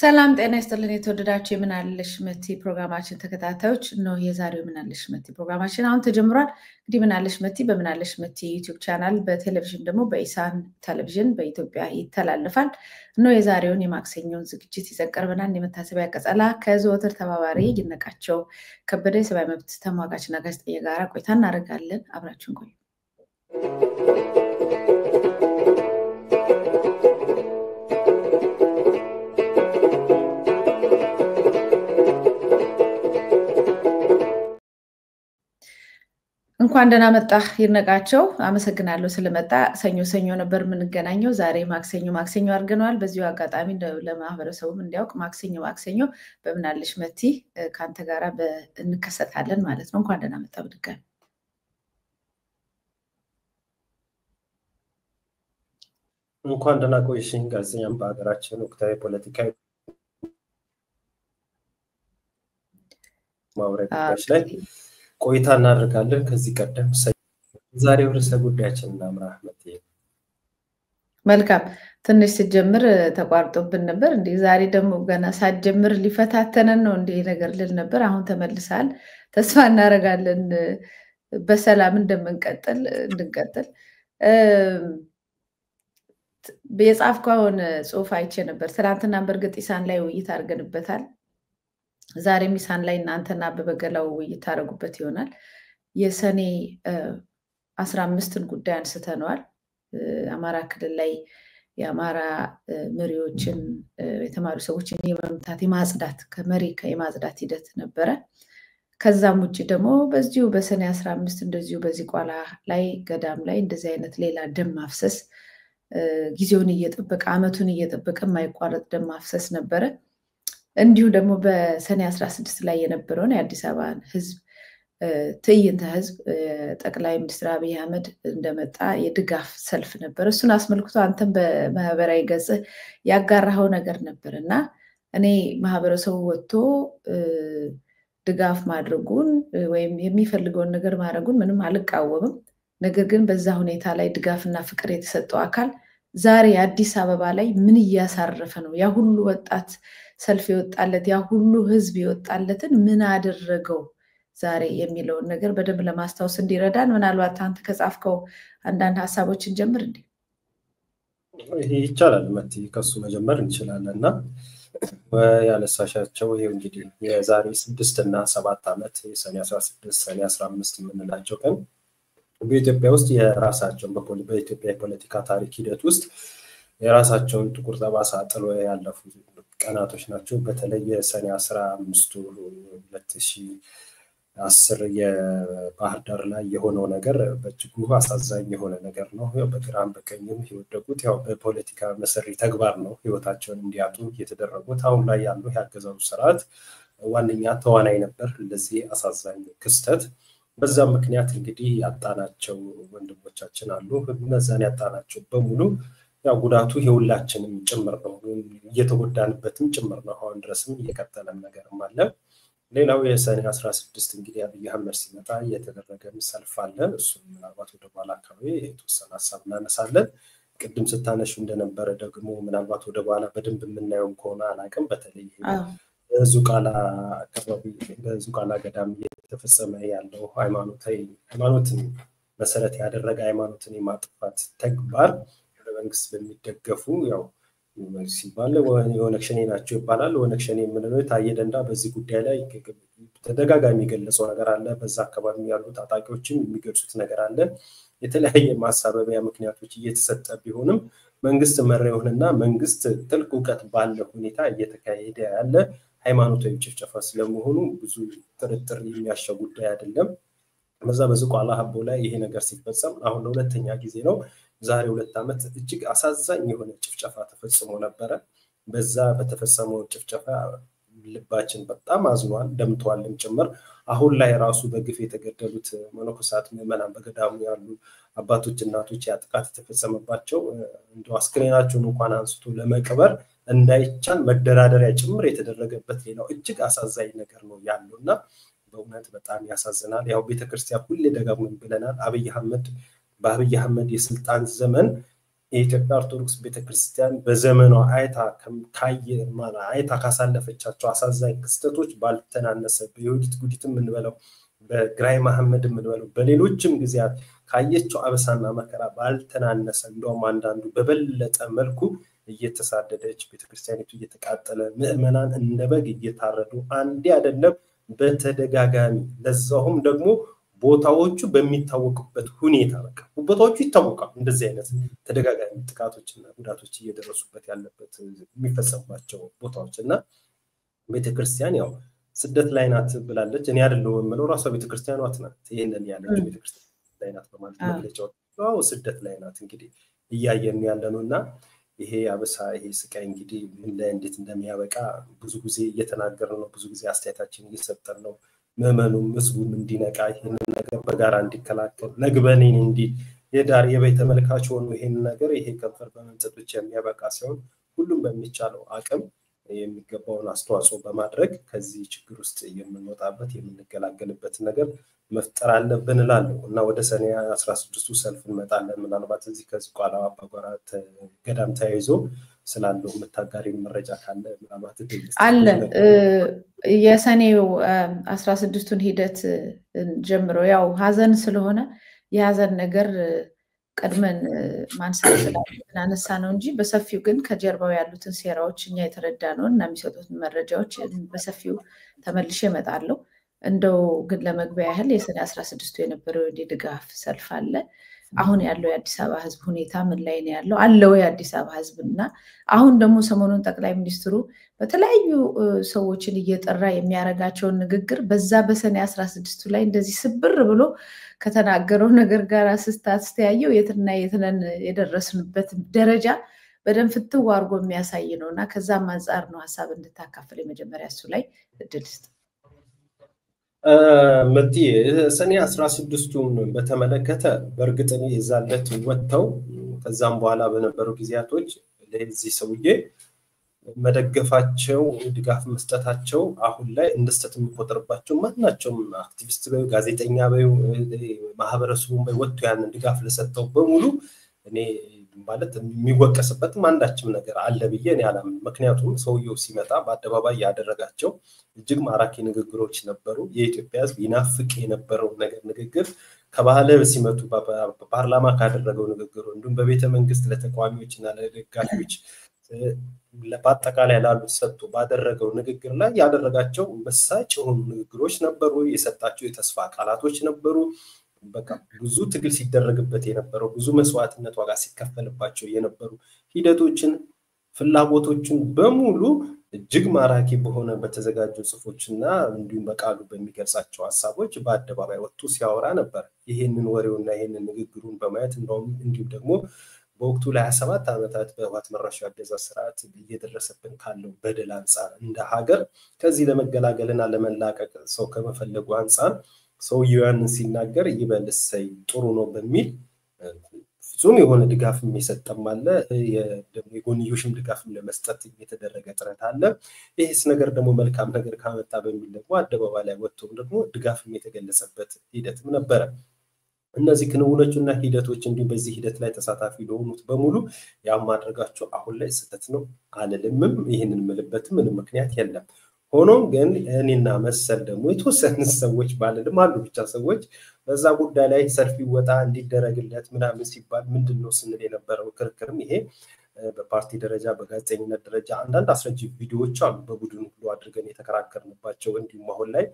ሰላም ጤና ይስጥልን የተወደዳችሁ የምናለሽ መቲ ፕሮግራማችን ተከታታዮች ነው። የዛሬው ምናለሽ መቲ ፕሮግራማችን አሁን ተጀምሯል። እንግዲህ ምናለሽ መቲ በምናለሽ መቲ ዩቲዩብ ቻናል በቴሌቪዥን ደግሞ በኢሳን ቴሌቪዥን በኢትዮጵያ ይተላለፋል። ነው የዛሬውን የማክሰኞውን ዝግጅት ይዘን ቀርበናል። የመታሰቢያ ቀጸላ ከዘወትር ተባባሪ ይነቃቸው ከበደ የሰብአዊ መብት ተሟጋችና ጋዜጠኛ ጋር ቆይታ እናደርጋለን። አብራችሁን ቆዩ። እንኳን ደህና መጣህ ይነቃቸው። አመሰግናለሁ ስለመጣ። ሰኞ ነበር የምንገናኘው። ዛሬ ማክሰኞ አድርገናል። በዚሁ አጋጣሚ ለማህበረሰቡም እንዲያውቅ ማክሰኞ በምናለሽ መቲ ካንተ ጋራ እንከሰታለን ማለት ነው። እንኳን ደህና መጣ በድጋሚ። እንኳን ደህና ቆይሽኝ። ጋዜጠኛም በሀገራችን ወቅታዊ ፖለቲካዊ ማውረጃዎች ላይ ቆይታ እናደርጋለን። ከዚህ ቀደም ዛሬው ርዕሰ ጉዳያችን እናምራ መቲ። መልካም ትንሽ ሲጀምር ተቋርጦብን ነበር እንዴ? ዛሬ ደግሞ ገና ሳትጀምር ሊፈታተነን ነው እንዴ ነገር ልል ነበር። አሁን ተመልሰሃል። ተስፋ እናደርጋለን በሰላም እንድንቀጥል። የጻፍከውን ጽሑፍ አይቼ ነበር ትናንትና። በእርግጥ ኢሳን ላይ ውይይት አድርገንበታል። ዛሬ ሚሳን ላይ እናንተና በበገላው ውይይት ታረጉበት ይሆናል። የሰኔ 15ን ጉዳይ አንስተነዋል። አማራ ክልል ላይ የአማራ መሪዎችን የተማሩ ሰዎችን የመምታት የማጽዳት ከመሪ የማጽዳት ሂደት ነበረ። ከዛም ውጪ ደግሞ በዚሁ በሰኔ 15 እንደዚሁ በዚህ ቋላ ላይ ገዳም ላይ እንደዚህ አይነት ሌላ ደም ማፍሰስ ጊዜውን እየጠበቀ አመቱን እየጠበቀ የማይቋረጥ ደም ማፍሰስ ነበረ። እንዲሁ ደግሞ በሰኔ 16 ላይ የነበረውን የአዲስ አበባን ህዝብ ትዕይንተ ህዝብ ጠቅላይ ሚኒስትር አብይ አህመድ እንደመጣ የድጋፍ ሰልፍ ነበር። እሱን አስመልክቶ አንተም በማህበራዊ ገጽ ያጋራኸው ነገር ነበር እና እኔ ማህበረሰቡ ወጥቶ ድጋፍ ማድረጉን ወይም የሚፈልገውን ነገር ማድረጉን ምንም አልቃወምም። ነገር ግን በዛ ሁኔታ ላይ ድጋፍና ፍቅር የተሰጠው አካል ዛሬ አዲስ አበባ ላይ ምን እያሳረፈ ነው? ያ ሁሉ ወጣት ሰልፍ ይወጣለት ያ ሁሉ ህዝብ ይወጣለትን ምን አደረገው ዛሬ የሚለውን ነገር በደንብ ለማስታወስ እንዲረዳን ምናልባት አንተ ከጻፍከው አንዳንድ ሀሳቦችን ጀምር እንዴ? ይሄ ይቻላል መቲ፣ ከሱ መጀመር እንችላለንና ያነሳሻቸው ይሄ እንግዲህ የዛሬ 6 እና 7 ዓመት የሰኔ 16 ሰኔ 15 የምንላቸው ቀን በኢትዮጵያ ውስጥ የራሳቸውን በኢትዮጵያ የፖለቲካ ታሪክ ሂደት ውስጥ የራሳቸውን ጥቁር ጠባሳ ጥሎ ያለፉ ቀናቶች ናቸው። በተለይ የሰኔ 15 2010 የባህር ዳር ላይ የሆነው ነገር በእጅጉ አሳዛኝ የሆነ ነገር ነው። በግራም በቀኝም የወደቁት ያው በፖለቲካ መሰሪ ተግባር ነው ህይወታቸውን እንዲያጡ የተደረጉት። አሁን ላይ ያለው ያገዛዙ ስርዓት ዋነኛ ተዋናይ ነበር ለዚህ አሳዛኝ ክስተት። በዛም ምክንያት እንግዲህ ያጣናቸው ወንድሞቻችን አሉ። እነዛን ያጣናቸው በሙሉ ያው ጉዳቱ የሁላችንም ጭምር ነው፣ እየተጎዳንበትም ጭምር ነው። አሁን ድረስም እየቀጠለም ነገርም አለ። ሌላው የሰኔ 16 እንግዲህ አብይ አህመድ ሲመጣ እየተደረገ ሰልፍ አለ። እሱም ምናልባት ወደ በኋላ አካባቢ የተወሰነ ሀሳብ እናነሳለን። ቅድም ስታነሹ እንደነበረ ደግሞ ምናልባት ወደ በኋላ በደንብ የምናየውም ከሆነ አላውቅም። በተለይ ዙቃላ አካባቢ በዙቃላ ገዳም እየተፈጸመ ያለው ሃይማኖትን መሰረት ያደረገ ሃይማኖትን የማጥፋት ተግባር በመንግስት በሚደገፉ ያው ሲባል የኦነግ ሸኔ ናቸው ይባላል። ኦነግ ሸኔ የምንለው ታየ ደንዳ በዚህ ጉዳይ ላይ ተደጋጋሚ የገለጸው ነገር አለ። በዛ አካባቢ ያሉ ታጣቂዎችም የሚገልጹት ነገር አለ። የተለያየ ማሳበቢያ ምክንያቶች እየተሰጠ ቢሆንም መንግስት መሪውንና መንግስት ጥልቅ ዕውቀት ባለው ሁኔታ እየተካሄደ ያለ ሃይማኖታዊ ጭፍጨፋ ስለመሆኑ ብዙ ጥርጥር የሚያሻው ጉዳይ አይደለም። በዛ በዝቋላ ሀቦ ላይ ይሄ ነገር ሲፈጸም አሁን ለሁለተኛ ጊዜ ነው። ዛሬ 2 ዓመት እጅግ አሳዛኝ የሆነ ጭፍጨፋ ተፈጽሞ ነበረ። በዛ በተፈጸመው ጭፍጨፋ ልባችን በጣም አዝኗል፣ ደምቷልም ጭምር። አሁን ላይ ራሱ በግፍ የተገደሉት መነኮሳት ምዕመናን በገዳሙ ያሉ አባቶች እናቶች ያጥቃት የተፈጸመባቸው እንደው አስክሬናቸውን እንኳን አንስቶ ለመቅበር እንዳይቻል መደራደሪያ ጭምር የተደረገበት ሌላው እጅግ አሳዛኝ ነገር ነው ያለውና በእውነት በጣም ያሳዝናል። ያው ቤተክርስቲያን ሁሌ ደጋግመን ብለናል። በአብይ አህመድ የስልጣን ዘመን የኢትዮጵያ ኦርቶዶክስ ቤተክርስቲያን በዘመኗ አይታ ካሳለፈቻቸው አሳዛኝ ክስተቶች ባልተናነሰ በይሁዲት ጉዲትም እንበለው በግራኝ መሐመድም እንበለው በሌሎችም ጊዜያት ካየችው አበሳና መከራ ባልተናነሰ እንደውም አንዳንዱ በበለጠ መልኩ እየተሳደደች ቤተክርስቲያኒቱ እየተቃጠለ ምዕመናን እንደበግ እየታረዱ አንዴ አይደለም በተደጋጋሚ ለዛውም ደግሞ ቦታዎቹ በሚታወቁበት ሁኔታ በቃ ቦታዎቹ ይታወቃሉ እንደዚህ አይነት ተደጋጋሚ ጥቃቶችና ጉዳቶች እየደረሱበት ያለበት የሚፈጸምባቸው ቦታዎችና ቤተክርስቲያን ያው ስደት ላይ ናት ብላለች እኔ አይደለም የምለው ራሷ ቤተክርስቲያኗ ናት ይሄንን ያለች ቤተክርስቲያን ላይ ናት በማለት መግለጫው ስደት ላይ ናት እንግዲህ እያየን ያለነውና ይሄ አበሳ ይሄ ስቃይ እንግዲህ ምን ላይ እንዴት እንደሚያበቃ ብዙ ጊዜ እየተናገርን ነው ብዙ ጊዜ አስተያየታችንን እየሰጠን ነው ምዕመኑም ህዝቡም እንዲነቃ ይሄንን ነገር በጋራ እንዲከላከል ነግበኔን እንዲ የዳር የቤተ ተመልካች ሆኖ ይሄንን ነገር ይሄ ከንፈር በመንጠት ብቻ የሚያበቃ ሲሆን ሁሉም በሚቻለው አቅም የሚገባውን አስተዋጽኦ በማድረግ ከዚህ ችግር ውስጥ የምንወጣበት የምንገላገልበት ነገር መፍጠር አለብን እላለሁ እና ወደ ሰኔ 16ቱ ሰልፍ እንመጣለን ምናልባት እዚህ ከዚህ ቋላ አባጓራ ገዳም ተያይዞ ስላለው መታጋሪ መረጃ ካለ ምናልባት አለ የሰኔው 16ቱን ሂደት ጀምሮ ያው ሀዘን ስለሆነ የሀዘን ነገር ቀድመን ማንሳት ስላለን አነሳ ነው እንጂ በሰፊው ግን ከጀርባው ያሉትን ሴራዎች እኛ የተረዳነው እና የሚሰጡትን መረጃዎች በሰፊው ተመልሼ እመጣለሁ እንደው ግን ለመግቢያ ያህል የሰኔ 16ቱ የነበረው ድጋፍ ሰልፍ አለ አሁን ያለው የአዲስ አበባ ህዝብ ሁኔታ ምን ላይ ነው ያለው አለው የአዲስ አበባ ህዝብና አሁን ደግሞ ሰሞኑን ጠቅላይ ሚኒስትሩ በተለያዩ ሰዎችን እየጠራ የሚያረጋቸው ንግግር በዛ በሰኔ 16ቱ ላይ እንደዚህ ስብር ብሎ ከተናገረው ነገር ጋር አስተያየው የትና የትነን የደረስንበት ደረጃ በደንብ ፍትው አድርጎ የሚያሳይ ነውና ከዛም አንፃር ነው ሐሳብ እንድታካፍል የመጀመሪያ እሱ ላይ እድልስት መጥቲ ሰኔ 16ቱን በተመለከተ በርግጥኝ ይዛለት ወጥተው ከዛም በኋላ በነበሩ ጊዜያቶች ለዚህ ሰውዬ መደገፋቸው ድጋፍ መስጠታቸው አሁን ላይ እንደስተት የሚቆጠርባቸው ማናቸውም አክቲቪስት ጋዜጠኛ ማህበረሰቡን ወጥቶ ያንን ድጋፍ ለሰጠው በሙሉ እኔ ማለት የሚወቀስበት ማንዳችም ነገር አለ ብዬ እኔ አላም ምክንያቱም ሰውየው ሲመጣ በአደባባይ ያደረጋቸው እጅግ ማራኪ ንግግሮች ነበሩ የኢትዮጵያ ህዝብ ይናፍቅ የነበረው ንግግር ከባህለ ሲመቱ በፓርላማ ካደረገው ንግግሩ እንዱም በቤተ መንግስት ለተቋሚዎችና ለደጋፊዎች ለባጠቃላይ ላሉ ሰጥቶ ባደረገው ንግግር ላይ ያደረጋቸው መሳጭ ሆኑ ንግግሮች ነበሩ የሰጣቸው የተስፋ ቃላቶች ነበሩ በቃ ብዙ ትግል ሲደረግበት የነበረው ብዙ መስዋዕትነት ዋጋ ሲከፈልባቸው የነበሩ ሂደቶችን ፍላጎቶችን በሙሉ እጅግ ማራኪ በሆነ በተዘጋጁ ጽፎችና እንዲሁም በቃሉ በሚገልጻቸው ሐሳቦች በአደባባይ ወጥቶ ሲያወራ ነበር ይሄንን ወሬውና ይሄንን ንግግሩን በማየት እንዲሁም ደግሞ በወቅቱ ላይ 27 ዓመታት በህወሓት መራሹ አገዛዝ ስርዓት እየደረሰብን ካለው በደል አንፃር እንደ ሀገር ከዚህ ለመገላገልና ለመላቀቅ ሰው ከመፈለጉ አንፃር ሰውየውን ሲናገር ይበልሰይ ጥሩ ነው በሚል ፍጹም የሆነ ድጋፍ የሚሰጠም አለ የጎንዮሽም ድጋፍም ለመስጠት የተደረገ ጥረት አለ ይሄስ ነገር ደግሞ መልካም ነገር ካመጣ በሚል ደግሞ አደባባይ ላይ ወጥቶ ደግሞ ድጋፍም የተገለጸበት ሂደትም ነበር እነዚህ ክንውኖችና ሂደቶች እንዲሁ በዚህ ሂደት ላይ ተሳታፊ ለሆኑት በሙሉ ያው ማድረጋቸው አሁን ላይ ስህተት ነው አለልምም ይሄንን መልበት ምንም ምክንያት የለም ሆኖም ግን እኔና መሰል ደግሞ የተወሰኑ ሰዎች ባለልም አሉ ብቻ ሰዎች በዛ ጉዳይ ላይ ሰልፍ ይወጣ እንዲደረግለት ምናምን ሲባል ምንድነው ስንል የነበረው ክርክርም ይሄ በፓርቲ ደረጃ በጋዜጠኝነት ደረጃ አንዳንድ አስረጂ ቪዲዮዎች አሉ በቡድኑ ሁሉ አድርገን የተከራከርንባቸው እንዲሁም አሁን ላይ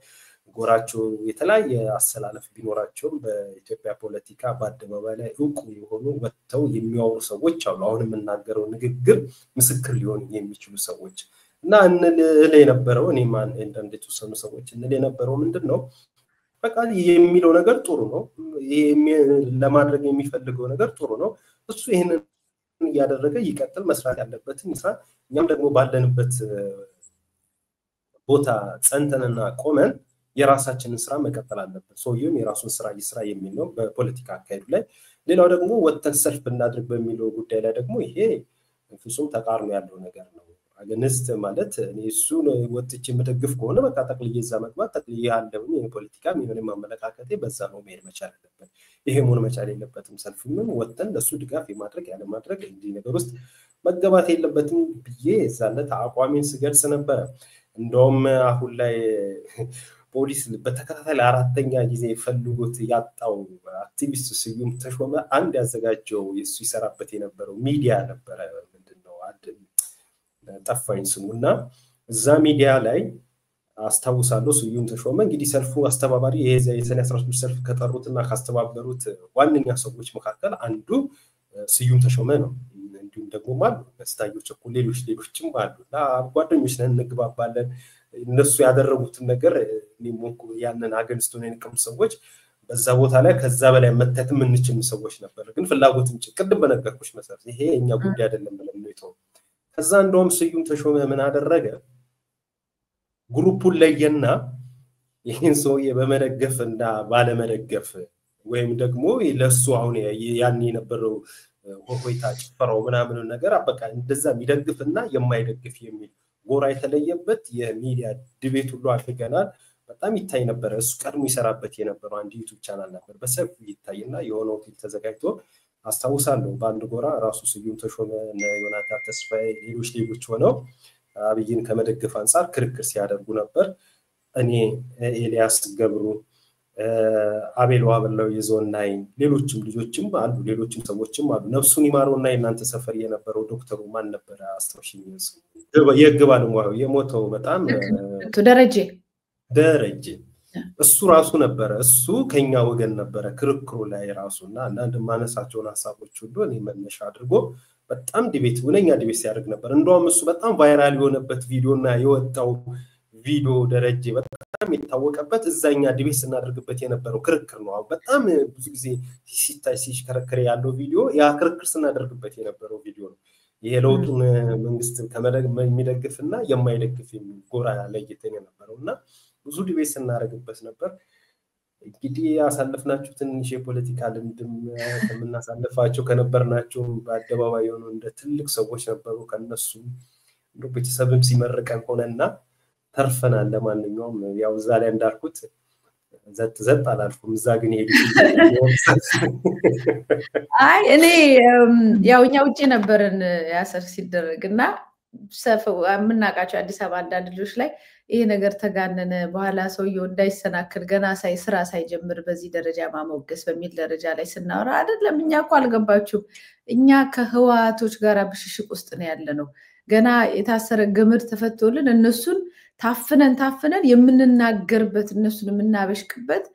ጎራቸው የተለያየ አሰላለፍ ቢኖራቸውም በኢትዮጵያ ፖለቲካ በአደባባይ ላይ ዕውቁ የሆኑ ወጥተው የሚያወሩ ሰዎች አሉ አሁን የምናገረው ንግግር ምስክር ሊሆን የሚችሉ ሰዎች እና እንለ የነበረው እኔ ማን እንደተወሰኑ ሰዎች እንለ የነበረው ምንድነው በቃ የሚለው ነገር ጥሩ ነው ለማድረግ የሚፈልገው ነገር ጥሩ ነው እሱ ይሄንን ያደረገ ይቀጥል መስራት ያለበትን ይስራ እኛም ደግሞ ባለንበት ቦታ ጸንተንና ቆመን የራሳችንን ስራ መቀጠል አለበት ሰውየው የራሱን ስራ ይስራ የሚል ነው በፖለቲካ አካሄዱ ላይ ሌላው ደግሞ ወጥተን ሰልፍ እናድርግ በሚለው ጉዳይ ላይ ደግሞ ይሄ ፍጹም ተቃርኖ ያለው ነገር ነው አገንስት ማለት እኔ እሱን ወጥቼ መደግፍ ከሆነ በቃ ጠቅልዬ እዛ መግባት ጠቅልዬ ያለውን የፖለቲካ ምንም አመለካከቴ በዛ ነው መሄድ መቻል አለበት። ይሄ መሆን መቻል የለበትም። ሰልፍም ወጥተን ለሱ ድጋፍ የማድረግ ያለ ማድረግ እንዲህ ነገር ውስጥ መገባት የለበትም ብዬ እዛለት አቋሜን ስገልጽ ነበር። እንደውም አሁን ላይ ፖሊስ በተከታታይ አራተኛ ጊዜ ፈልጎት ያጣው አክቲቪስት ስዩም ተሾመ አንድ ያዘጋጀው የሱ ይሰራበት የነበረው ሚዲያ ነበር። ምንድነው ጠፋኝ ስሙና እዛ ሚዲያ ላይ አስተዋውሳለሁ ስዩም ተሾመ እንግዲህ ሰልፉ አስተባባሪ የሰኔ 13 ሰልፍ ከጠሩትና ካስተባበሩት ዋነኛ ሰዎች መካከል አንዱ ስዩም ተሾመ ነው። እንዲሁም ደግሞ ማለት በስታዮች እኮ ሌሎችም አሉና ጓደኞች ነን እንግባባለን። እነሱ ያደረጉትን ነገር ሊሞኩ ያንን አገንስቶን የነቀሙ ሰዎች በዛ ቦታ ላይ ከዛ በላይ መተት ምንችም ሰዎች ነበር። ግን ፍላጎትን ቅድም በነገርኩሽ መሰረት ይሄ የኛ ጉዳይ አይደለም ብለን ነው የተው። ከዛ እንደውም ስዩም ተሾመ ምን አደረገ? ግሩፑን ለየና ይሄን ሰውዬ በመደገፍና ባለመደገፍ ወይም ደግሞ ለሱ አሁን ያን የነበረው ሆይታ ጭፈራው ምናምን ነገር በቃ እንደዛ የሚደግፍና የማይደግፍ የሚል ጎራ የተለየበት የሚዲያ ዲቤት ሁሉ አድርገናል። በጣም ይታይ ነበር። እሱ ቀድሞ ይሰራበት የነበረው አንድ ዩቲዩብ ቻናል ነበር። በሰፊው ይታይና የሆነ ሆቴል ተዘጋጅቶ አስተዋውሳለሁ በአንድ ጎራ ራሱ ስዩም ተሾመ እና ዮናታን ተስፋዬ ሌሎች ሆነው አብይን ከመደገፍ አንፃር ክርክር ሲያደርጉ ነበር። እኔ ኤልያስ ገብሩ አቤል ዋበላው የዞን 9 ሌሎችም ልጆችም አሉ ሌሎችም ሰዎችም አሉ። ነፍሱን ይማረውና የናንተ ሰፈር የነበረው ዶክተሩ ማን ነበር አስተውሽኝ የግባል ሙያው የሞተው በጣም ደረጀ እሱ ራሱ ነበር። እሱ ከኛ ወገን ነበር ክርክሩ ላይ ራሱና አንድ ማነሳቸውን ሐሳቦች ሁሉ እኔ መነሻ አድርጎ በጣም ዲቤት ወለኛ ዲቤት ሲያደርግ ነበር። እንደውም እሱ በጣም ቫይራል የሆነበት ቪዲዮና የወጣው ቪዲዮ ደረጀ በጣም የታወቀበት እዛኛ ዲቤት እናደርግበት የነበረው ክርክር ነው። በጣም ብዙ ጊዜ ሲታይ ሲሽከረከረ ያለው ቪዲዮ ያ ክርክር እናደርግበት የነበረው ቪዲዮ ነው። ይሄ ለውጡን መንግስት ከመደግፍና የማይደግፍ የሚል ጎራ ለይተን የነበረውና ብዙ ዲቤት እናደርግበት ነበር። እንግዲህ ያሳለፍናችሁ ትንሽ የፖለቲካ ልምድም ከምናሳልፋቸው ከነበርናቸው በአደባባይ ሆኖ እንደ ትልቅ ሰዎች ነበሩ። ከነሱ እንደ ቤተሰብም ሲመረቀን ሆነና ተርፈናል። ለማንኛውም ያው እዛ ላይ እንዳልኩት ዘጥ አላልኩም። እዛ ግን ሄዱ እኔ ያው እኛ ውጪ ነበርን ያሰር ሲደረግና ሰፈው ምናቃቸው አዲስ አበባ አንዳንድ ልጆች ላይ ይሄ ነገር ተጋነነ በኋላ ሰውየው እንዳይሰናከል ገና ስራ ሳይጀምር በዚህ ደረጃ ማሞገስ በሚል ደረጃ ላይ ስናወራ አይደለም እኛ እኮ አልገባችሁም። እኛ ከህዋቶች ጋር ብሽሽቅ ውስጥ ነው ያለነው። ገና የታሰረ ገመድ ተፈቶልን እነሱን ታፍነን የምንናገርበት እነሱን የምናበሽቅበት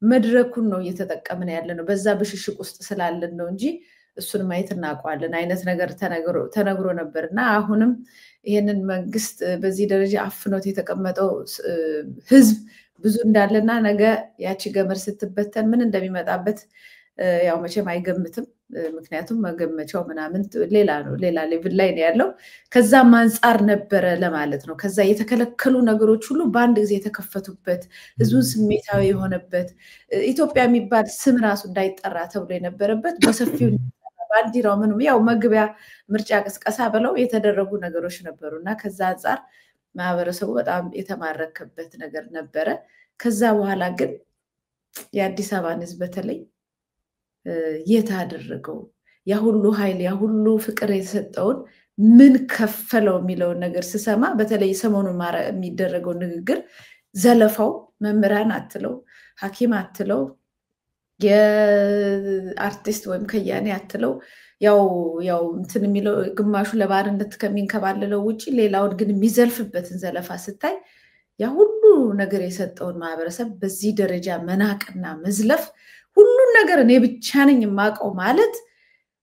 መድረኩን ነው እየተጠቀምን ያለነው። በዛ ብሽሽቅ ውስጥ ስላለን ነው እንጂ እሱን ማየት እናቋለን አይነት ነገር ተነግሮ ነበርና አሁንም ይሄንን መንግስት በዚህ ደረጃ አፍኖት የተቀመጠው ህዝብ ብዙ እንዳለና ነገ ያቺ ገመድ ስትበተን ምን እንደሚመጣበት ያው መቼም አይገምትም። ምክንያቱም መገመቻው ምናምን ሌላ ሌቭል ላይ ነው ያለው። ከዛም አንፃር ነበረ ለማለት ነው። ከዛ የተከለከሉ ነገሮች ሁሉ በአንድ ጊዜ የተከፈቱበት ህዝቡን ስሜታዊ የሆነበት ኢትዮጵያ የሚባል ስም ራሱ እንዳይጠራ ተብሎ የነበረበት በሰፊው ባንዲራው ምንም ያው መግቢያ ምርጫ ቅስቀሳ ብለው የተደረጉ ነገሮች ነበሩና ከዛ አንፃር ማህበረሰቡ በጣም የተማረከበት ነገር ነበረ። ከዛ በኋላ ግን የአዲስ አበባን ህዝብ በተለይ የታደረገው ያ ሁሉ ኃይል ያ ሁሉ ፍቅር የተሰጠውን ምን ከፈለው የሚለው ነገር ስሰማ በተለይ ሰሞኑን የሚደረገው ንግግር ዘለፋው መምህራን አትለው ሐኪም አትለው የአርቲስት ወይም ከያኔ አትለው ያው እንትን የሚለው ግማሹ ለባርነት ከሚንከባለለው ውጪ ሌላውን ግን የሚዘልፍበትን ዘለፋ ስታይ ያ ሁሉ ነገር የሰጠውን ማህበረሰብ በዚህ ደረጃ መናቅና መዝለፍ ሁሉን ነገር እኔ ብቻ ነኝ የማውቀው ማለት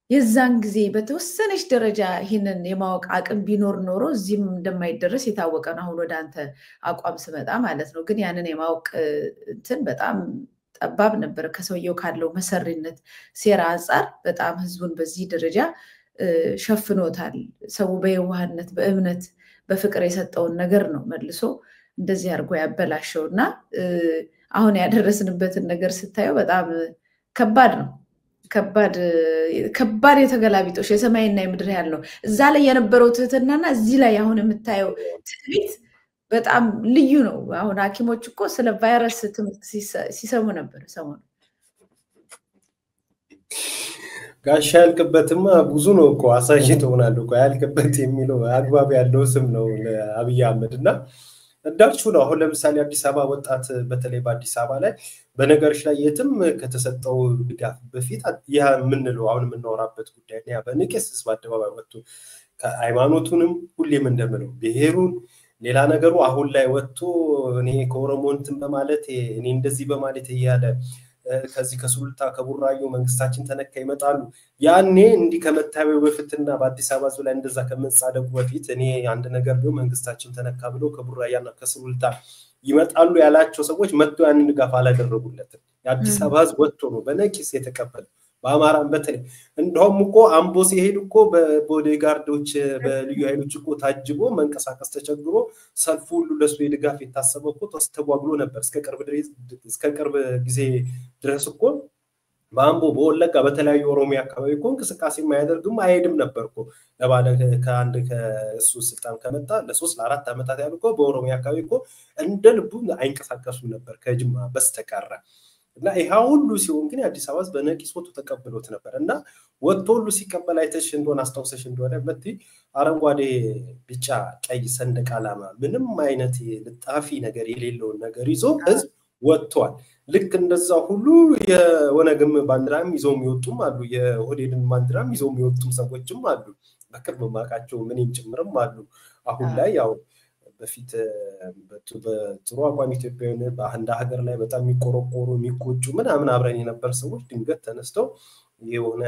የዛን ጊዜ በተወሰነች ደረጃ ይሄንን የማወቅ አቅም ቢኖር ኖሮ እዚህም እንደማይደረስ የታወቀ ነው። አሁን ወደ አንተ አቋም ስመጣ ማለት ነው። ግን ያንን የማወቅ እንትን በጣም ጠባብ ነበር። ከሰውየው ካለው መሰሪነት ሴራ አንፃር በጣም ህዝቡን በዚህ ደረጃ ሸፍኖታል። ሰው በየዋህነት በእምነት በፍቅር የሰጠውን ነገር ነው መልሶ እንደዚህ አድርጎ ያበላሸውና አሁን ያደረስንበትን ነገር ስታየው በጣም ከባድ ነው። ከባድ የተገላቢጦሽ የሰማይና የምድር ያለው እዛ ላይ የነበረው ትህትናና እዚህ ላይ አሁን የምታየው ትዕቢት በጣም ልዩ ነው። አሁን ሐኪሞች እኮ ስለ ቫይረስ ትምህርት ሲሰሙ ነበር ሰሞኑ። ጋሻ ያልቅበትማ ብዙ ነው እኮ አሳይተውናል እኮ ያልቅበት የሚለው አግባብ ያለው ስም ነው ለአብይ አህመድ እና እንዳልኩ ነው። አሁን ለምሳሌ አዲስ አበባ ወጣት በተለይ በአዲስ አበባ ላይ በነገሮች ላይ የትም ከተሰጠው ድጋፍ በፊት ያ የምንለው አሁን የምናወራበት ጉዳይ ያ በንቅስ በአደባባይ ወጥቶ ሃይማኖቱንም ሁሌም እንደምለው ብሔሩን ሌላ ነገሩ አሁን ላይ ወጥቶ እኔ ከኦሮሞ እንትን በማለት እኔ እንደዚህ በማለት እያለ ከዚህ ከሱልታ ከቡራዩ መንግስታችን ተነካ ይመጣሉ። ያኔ እንዲህ ከመታበዩ በፊትና በአዲስ አበባ ዙሪያ ላይ እንደዛ ከመጻደቁ በፊት እኔ አንድ ነገር ቢሆን መንግስታችን ተነካ ብሎ ከቡራያና ከሱልታ ይመጣሉ ያላቸው ሰዎች መጥቶ ያንን ድጋፍ አላደረጉለትም። የአዲስ አበባ ህዝብ ወጥቶ ነው በነቂስ የተቀበለ። በአማራም በተለይ እንደውም እኮ አምቦ ሲሄድ እኮ በቦዲጋርዶች በልዩ ኃይሎች እኮ ታጅቦ መንቀሳቀስ ተቸግሮ ሰልፉ ሁሉ ለሱ የድጋፍ የታሰበው እኮ ተስተጓጉሎ ነበር እስከ ቅርብ ጊዜ ድረስ እኮ በአምቦ በወለጋ በተለያዩ ኦሮሚያ አካባቢ እኮ እንቅስቃሴ የማያደርግም አይሄድም ነበር እኮ ለባለ ከአንድ ከእሱ ስልጣን ከመጣ ለ3 ለ4 ዓመታት ያሉ እኮ በኦሮሚያ አካባቢ እኮ እንደ ልቡ አይንቀሳቀሱም ነበር ከጅማ በስተቀር። እና ይሄ ሁሉ ሲሆን ግን አዲስ አበባ በነቂስ ወጥቶ ተቀብሎት ነበር እና ወጥቶ ሁሉ ሲቀበል አይተሽ እንደሆነ አስተውሰሽ እንደሆነ መጥቲ አረንጓዴ ቢጫ ቀይ ሰንደቅ ዓላማ ምንም አይነት ልጣፊ ነገር የሌለው ነገር ይዞ ህዝብ ወጥቷል። ልክ እንደዛ ሁሉ የወነግም ባንዲራም ይዘው የሚወጡም አሉ፣ የኦህዴድን ባንዲራም ይዘው የሚወጡም ሰዎችም አሉ፣ በቅርብ ማቃቸው ምንም ጭምርም አሉ። አሁን ላይ ያው በፊት በጥሩ አቋም ኢትዮጵያውያን በአንድ ሀገር ላይ በጣም የሚቆረቆሩ የሚቆጩ ምናምን አብረን የነበር ሰዎች ድንገት ተነስተው የሆነ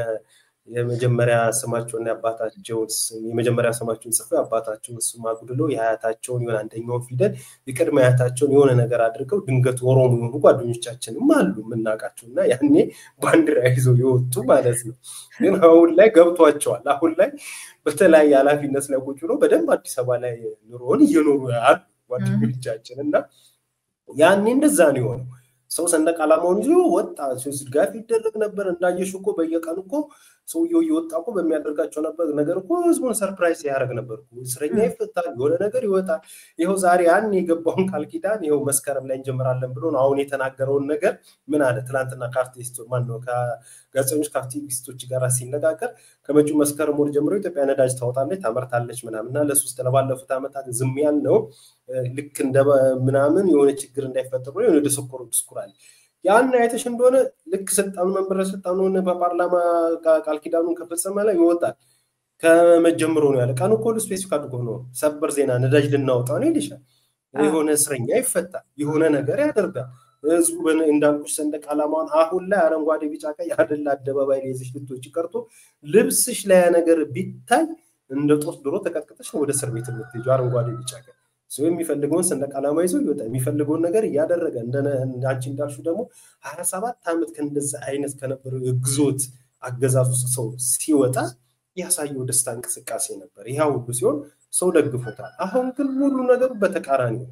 የመጀመሪያ ስማቸውን ያባታቸውን የመጀመሪያ ስማቸውን ጽፈው ያባታቸውን ስም አጉድለው የአያታቸውን የሆነ አንደኛው ፊደል የቅድመ አያታቸውን የሆነ ነገር አድርገው ድንገት ኦሮሞ የሆኑ ጓደኞቻችንም አሉ የምናውቃቸውና ያኔ ባንዲራ ይዘው የወጡ ማለት ነው። ግን አሁን ላይ ገብቷቸዋል። አሁን ላይ በተለያየ ኃላፊነት ላይ ቁጭ ብለው በደንብ አዲስ አበባ ላይ ኑሮን እየኖሩ ያሉ ጓደኞቻችን እና ያኔ እንደዛ ነው የሆነው። ሰው ሰንደቅ ዓላማውን ይዞ ወጣ ድጋፍ ይደረግ ነበር። እንዳየሽው እኮ በየቀኑ እኮ ሰውየው እየወጣ እኮ በሚያደርጋቸው ነገር እኮ ህዝቡን ሰርፕራይዝ ያደርግ ነበር እኮ። እስረኛ ይፈታል፣ የሆነ ነገር ይወጣል። ይኸው ዛሬ ያን የገባውን ቃል ኪዳን ይኸው መስከረም ላይ እንጀምራለን ብሎ ነው አሁን የተናገረውን ነገር ምን አለ ትናንትና ከአርቲስት ማነው ከጋዜጠኞች ከአክቲቪስቶች ጋር ሲነጋገር ከመጪው መስከረም ወር ጀምሮ ኢትዮጵያ ነዳጅ ታወጣለች ታመርታለች ምናምንና ለሶስት ለባለፉት ዓመታት ዝም ያልነው ልክ እንደ ምናምን የሆነ ችግር እንዳይፈጠር ነው የሆነ ደስኮር ዲስኩራል ያን አይተሽ እንደሆነ ልክ ስልጣኑ መንበረ ስልጣኑን በፓርላማ ቃል ኪዳኑን ከፈጸመ ላይ ይወጣል ከመጀመሩ ነው ያለ ቀኑ እኮ ስፔሲፊክ አድርጎ ነው ሰበር ዜና ነዳጅ ልናወጣ ነው ይልሻል። የሆነ እስረኛ ይፈታል፣ የሆነ ነገር ያደርጋል። ህዝቡ እንዳልኩሽ ሰንደቅ ዓላማውን አሁን ላይ አረንጓዴ ቢጫ ቀይ አይደል አደባባይ ላይ ይዘሽ ልትወጪ ቀርቶ ልብስሽ ላይ ነገር ቢታይ እንደ ጦስ ድሮ ተቀጥቅጠሽ ወደ እስር ቤት የምትሄጂው አረንጓዴ ቢጫ ቀይ ሰው የሚፈልገውን ሰንደቅ ዓላማ ይዞ ይወጣል፣ የሚፈልገውን ነገር እያደረገ አንቺ እንዳልሽው ደግሞ 27 ዓመት ከእንደዛ አይነት ከነበረው የግዞት አገዛዙ ሰው ሲወጣ ያሳየው ደስታ እንቅስቃሴ ነበር። ይሄ ሁሉ ሲሆን ሰው ደግፎታል። አሁን ግን ሙሉ ነገሩ በተቃራኒ ነው።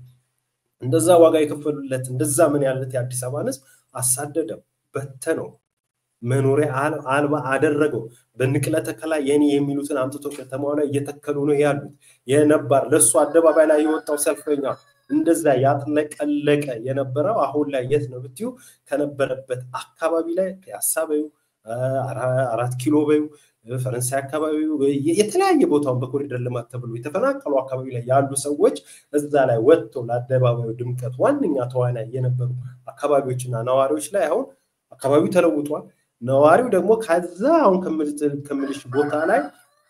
እንደዛ ዋጋ የከፈሉለት እንደዛ ምን ያለት የአዲስ አበባ ህዝብ አሳደደው፣ በተነው፣ መኖሪያ አልባ አደረገው። በንቅለ ተከላ የኔ የሚሉትን አምጥቶ ከተማው ላይ እየተከሉ ነው ያሉት። የነባር ለሱ አደባባይ ላይ የወጣው ሰልፈኛ እንደዛ ያጥለቀለቀ የነበረው አሁን ላይ የት ነው ብትዩ ከነበረበት አካባቢ ላይ ያሳበዩ 4 ኪሎ በዩ ፈረንሳይ አካባቢ የተለያየ ቦታውን በኮሪደር ልማት ተብሎ የተፈናቀሉ አካባቢ ላይ ያሉ ሰዎች እዛ ላይ ወጥተው ለአደባባዩ ድምቀት ዋነኛ ተዋናይ የነበሩ አካባቢዎችና ነዋሪዎች ላይ አሁን አካባቢው ተለውጧል። ነዋሪው ደግሞ ከዛ አሁን ከምልሽ ቦታ ላይ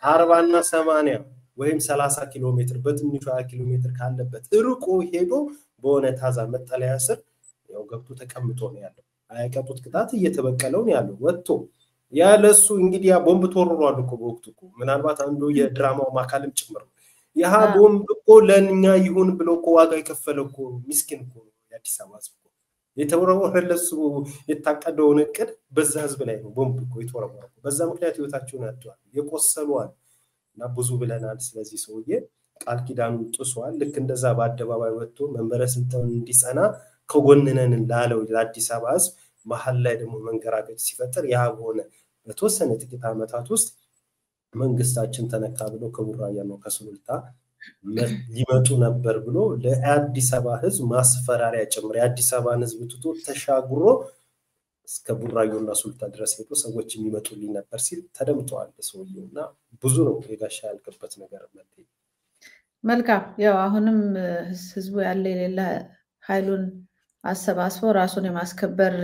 40 እና 80 ወይም 30 ኪሎ ሜትር በትንሹ 20 ኪሎ ሜትር ካለበት ርቆ ሄዶ በሆነ ታዛ መጠለያ ስር ያው ገብቶ ተቀምጦ ነው ያለው። አይቀጡት ቅጣት እየተበቀለው ነው ያለው ወጥቶ ያለሱ እንግዲህ ያ ቦምብ ተወርሯል እኮ በወቅቱ እኮ ምናልባት አንዱ የድራማው ማካልም ጭምር ያ ቦምብ እኮ ለኛ ይሁን ብሎ እኮ ዋጋ የከፈለው እኮ ምስኪን እኮ የአዲስ አበባ ህዝብ የተወረወረለሱ የታቀደውን እቅድ በዛ ህዝብ ላይ ነው ቦምብ እኮ የተወረወረው። በዛ ምክንያት ህይወታቸውን ያጥቷል፣ የቆሰሉዋል እና ብዙ ብለናል። ስለዚህ ሰውዬ ቃል ኪዳኑን ጥሷል። ልክ እንደዛ በአደባባይ ወጥቶ መንበረ ስልጣን እንዲጸና ከጎንነን ላለው ለአዲስ አበባ ህዝብ መሀል ላይ ደግሞ መንገራገጭ ሲፈጠር ያ ሆነ በተወሰነ ጥቂት ዓመታት ውስጥ መንግስታችን ተነካ ብሎ ከቡራያ ነው ከሱሉልታ ሊመጡ ነበር ብሎ ለአዲስ አበባ ህዝብ ማስፈራሪያ ጭምር የአዲስ አበባን ህዝብ ትቶ ተሻግሮ እስከ ቡራዮና ሱሉልታ ድረስ ሄዶ ሰዎች የሚመጡልኝ ነበር ሲል ተደምጧል ሰውየውና ብዙ ነው የጋሻ ያልከበት ነገር ማለት ነው። መልካም ያው አሁንም ህዝቡ ያለ የሌለ ኃይሉን አሰባስቦ ራሱን የማስከበር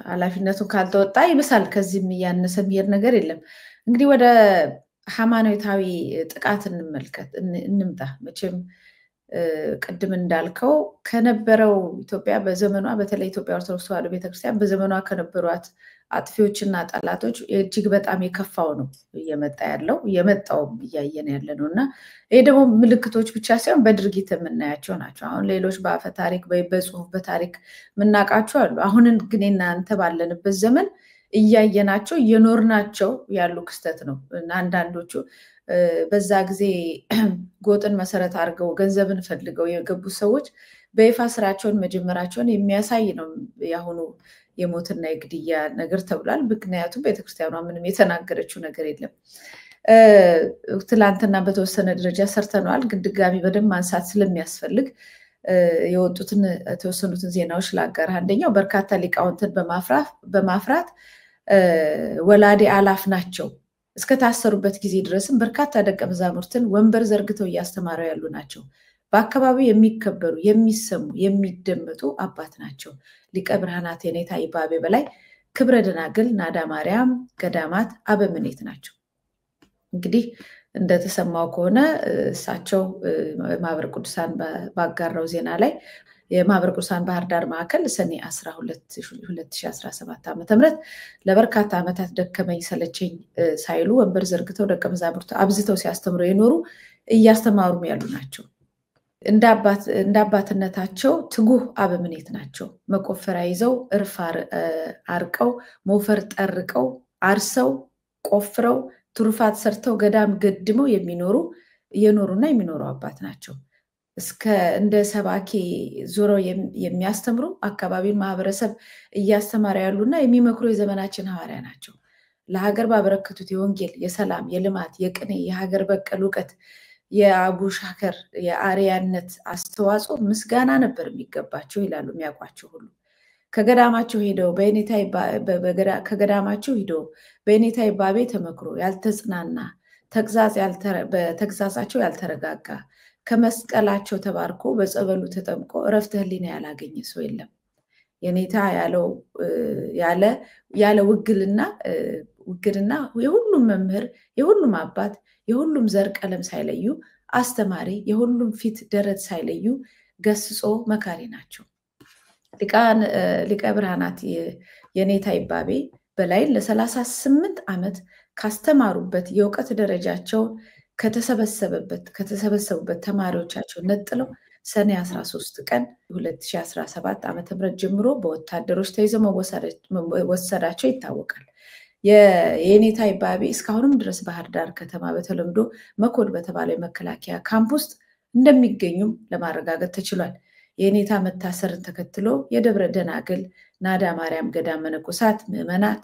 ኃላፊነቱን ካልተወጣ ይብሳል። ከዚህም ያነሰ የሚሄድ ነገር የለም። እንግዲህ ወደ ሃይማኖታዊ ጥቃት እንምጣ። መቼም ቅድም እንዳልከው ከነበረው ኢትዮጵያ በዘመኗ በተለይ ኢትዮጵያ ኦርቶዶክስ ተዋሕዶ ቤተክርስቲያን በዘመኗ ከነበሯት አጥፊዎችና ጠላቶች እጅግ በጣም የከፋው ነው እየመጣ ያለው እየመጣውም እያየን ያለ ነው እና ይሄ ደግሞ ምልክቶች ብቻ ሳይሆን በድርጊት የምናያቸው ናቸው። አሁን ሌሎች በአፈ ታሪክ በጽሁፍ በታሪክ የምናውቃቸው አሉ። አሁን ግን እናንተ ባለንበት ዘመን እያየናቸው እየኖርናቸው ያሉ ክስተት ነው እና አንዳንዶቹ በዛ ጊዜ ጎጥን መሰረት አድርገው ገንዘብን ፈልገው የገቡ ሰዎች በይፋ ስራቸውን መጀመራቸውን የሚያሳይ ነው ያሁኑ የሞትና የግድያ ነገር ተብሏል። ምክንያቱም ቤተክርስቲያኗ ምንም የተናገረችው ነገር የለም። ትላንትና በተወሰነ ደረጃ ሰርተነዋል፣ ግን ድጋሚ በደንብ ማንሳት ስለሚያስፈልግ የወጡትን የተወሰኑትን ዜናዎች ላጋራ። አንደኛው በርካታ ሊቃውንትን በማፍራት ወላዲ አላፍ ናቸው። እስከታሰሩበት ጊዜ ድረስም በርካታ ደቀ መዛሙርትን ወንበር ዘርግተው እያስተማሩ ያሉ ናቸው። በአካባቢው የሚከበሩ የሚሰሙ የሚደመጡ አባት ናቸው። ሊቀ ብርሃናት የኔታ ይባቤ በላይ ክብረ ደናግል ናዳ ማርያም ገዳማት አበምኔት ናቸው። እንግዲህ እንደተሰማው ከሆነ እሳቸው ማህበረ ቅዱሳን ባጋራው ዜና ላይ የማህበረ ቅዱሳን ባህር ዳር ማዕከል ሰኔ 12 2017 ዓ.ም ለበርካታ ዓመታት ደከመኝ ሰለቸኝ ሳይሉ ወንበር ዘርግተው ደቀ መዛሙርት አብዝተው ሲያስተምሩ የኖሩ እያስተማሩም ያሉ ናቸው። እንደ አባትነታቸው ትጉህ አበምኔት ናቸው። መቆፈሪያ ይዘው እርፍ አርቀው ሞፈር ጠርቀው አርሰው ቆፍረው ትሩፋት ሰርተው ገዳም ገድመው የኖሩና የሚኖሩ አባት ናቸው። እስከ እንደ ሰባኪ ዞረው የሚያስተምሩ አካባቢን ማህበረሰብ እያስተማሩ ያሉና የሚመክሩ የዘመናችን ሐዋርያ ናቸው። ለሀገር ባበረከቱት የወንጌል የሰላም የልማት የቅኔ የሀገር በቀል እውቀት የአቡሻከር የአርያነት አስተዋጽኦ ምስጋና ነበር የሚገባቸው ይላሉ የሚያውቋቸው ሁሉ። ከገዳማቸው ሄደው በኔታ ይባቤ ተመክሮ ያልተጽናና በተግዛዛቸው ያልተረጋጋ ከመስቀላቸው ተባርኮ በጸበሉ ተጠምቆ እረፍተ ሕሊና ያላገኘ ሰው የለም። የኔታ ያለ ውግልና የሁሉም መምህር የሁሉም አባት የሁሉም ዘር ቀለም ሳይለዩ አስተማሪ የሁሉም ፊት ደረት ሳይለዩ ገስጾ መካሪ ናቸው። ሊቀ ብርሃናት የኔታ ይባቤ በላይ ለ38 ዓመት ካስተማሩበት የእውቀት ደረጃቸው ከተሰበሰቡበት ተማሪዎቻቸው ነጥለው ሰኔ 13 ቀን 2017 ዓ.ም ጀምሮ በወታደሮች ተይዘው መወሰዳቸው ይታወቃል። የኔታ ይባቤ እስካሁንም ድረስ ባህር ዳር ከተማ በተለምዶ መኮድ በተባለው የመከላከያ ካምፕ ውስጥ እንደሚገኙም ለማረጋገጥ ተችሏል። የኔታ መታሰርን ተከትሎ የደብረ ደናግል ናዳ ማርያም ገዳም መነኮሳት ምዕመናት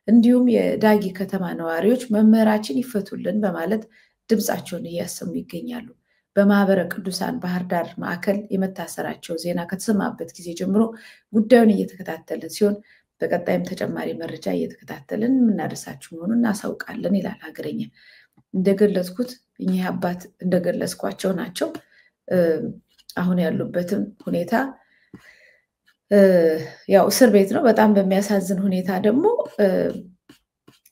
እንዲሁም የዳጊ ከተማ ነዋሪዎች መምህራችን ይፈቱልን በማለት ድምፃቸውን እያሰሙ ይገኛሉ። በማህበረ ቅዱሳን ባህር ዳር ማዕከል የመታሰራቸው ዜና ከተሰማበት ጊዜ ጀምሮ ጉዳዩን እየተከታተልን ሲሆን በቀጣይም ተጨማሪ መረጃ እየተከታተልን የምናደርሳችሁ መሆኑን እናሳውቃለን ይላል ሀገረኛ። እንደገለጽኩት እኚህ አባት እንደገለጽኳቸው ናቸው። አሁን ያሉበትም ሁኔታ ያው እስር ቤት ነው። በጣም በሚያሳዝን ሁኔታ ደግሞ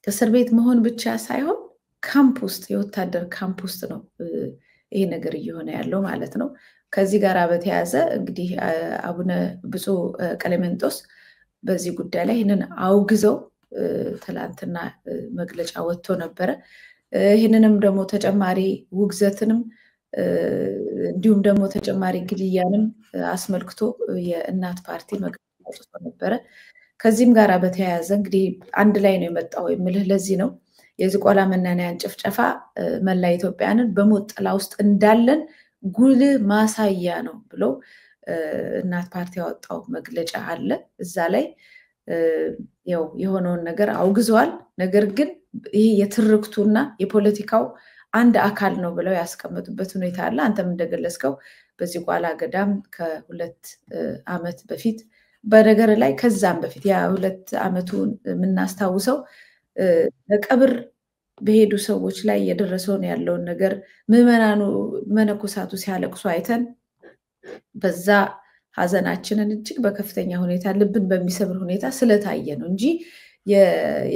እስር ቤት መሆን ብቻ ሳይሆን ካምፕ ውስጥ የወታደር ካምፕ ውስጥ ነው ይሄ ነገር እየሆነ ያለው ማለት ነው። ከዚህ ጋር በተያያዘ እንግዲህ አቡነ ብፁዕ ቀሌምንጦስ በዚህ ጉዳይ ላይ ይህንን አውግዘው ትላንትና መግለጫ ወጥቶ ነበረ። ይህንንም ደግሞ ተጨማሪ ውግዘትንም እንዲሁም ደግሞ ተጨማሪ ግድያንም አስመልክቶ የእናት ፓርቲ መግለጫ ወጥቶ ነበረ። ከዚህም ጋር በተያያዘ እንግዲህ አንድ ላይ ነው የመጣው የምልህ ለዚህ ነው። የዝቋላ መናንያን ጭፍጨፋ መላ ኢትዮጵያንን በሞት ጥላ ውስጥ እንዳለን ጉልህ ማሳያ ነው ብሎ እናት ፓርቲ ያወጣው መግለጫ አለ። እዛ ላይ ያው የሆነውን ነገር አውግዘዋል። ነገር ግን ይሄ የትርክቱና የፖለቲካው አንድ አካል ነው ብለው ያስቀመጡበት ሁኔታ አለ። አንተም እንደገለጽከው በዚህ ቋላ ገዳም ከ2 ዓመት በፊት በነገር ላይ ከዛም በፊት ያ 2 ዓመቱን የምናስታውሰው ለቀብር በሄዱ ሰዎች ላይ የደረሰውን ያለውን ነገር ምዕመናኑ መነኮሳቱ ሲያለቅሱ አይተን በዛ ሐዘናችንን እጅግ በከፍተኛ ሁኔታ ልብን በሚሰብር ሁኔታ ስለታየ ነው እንጂ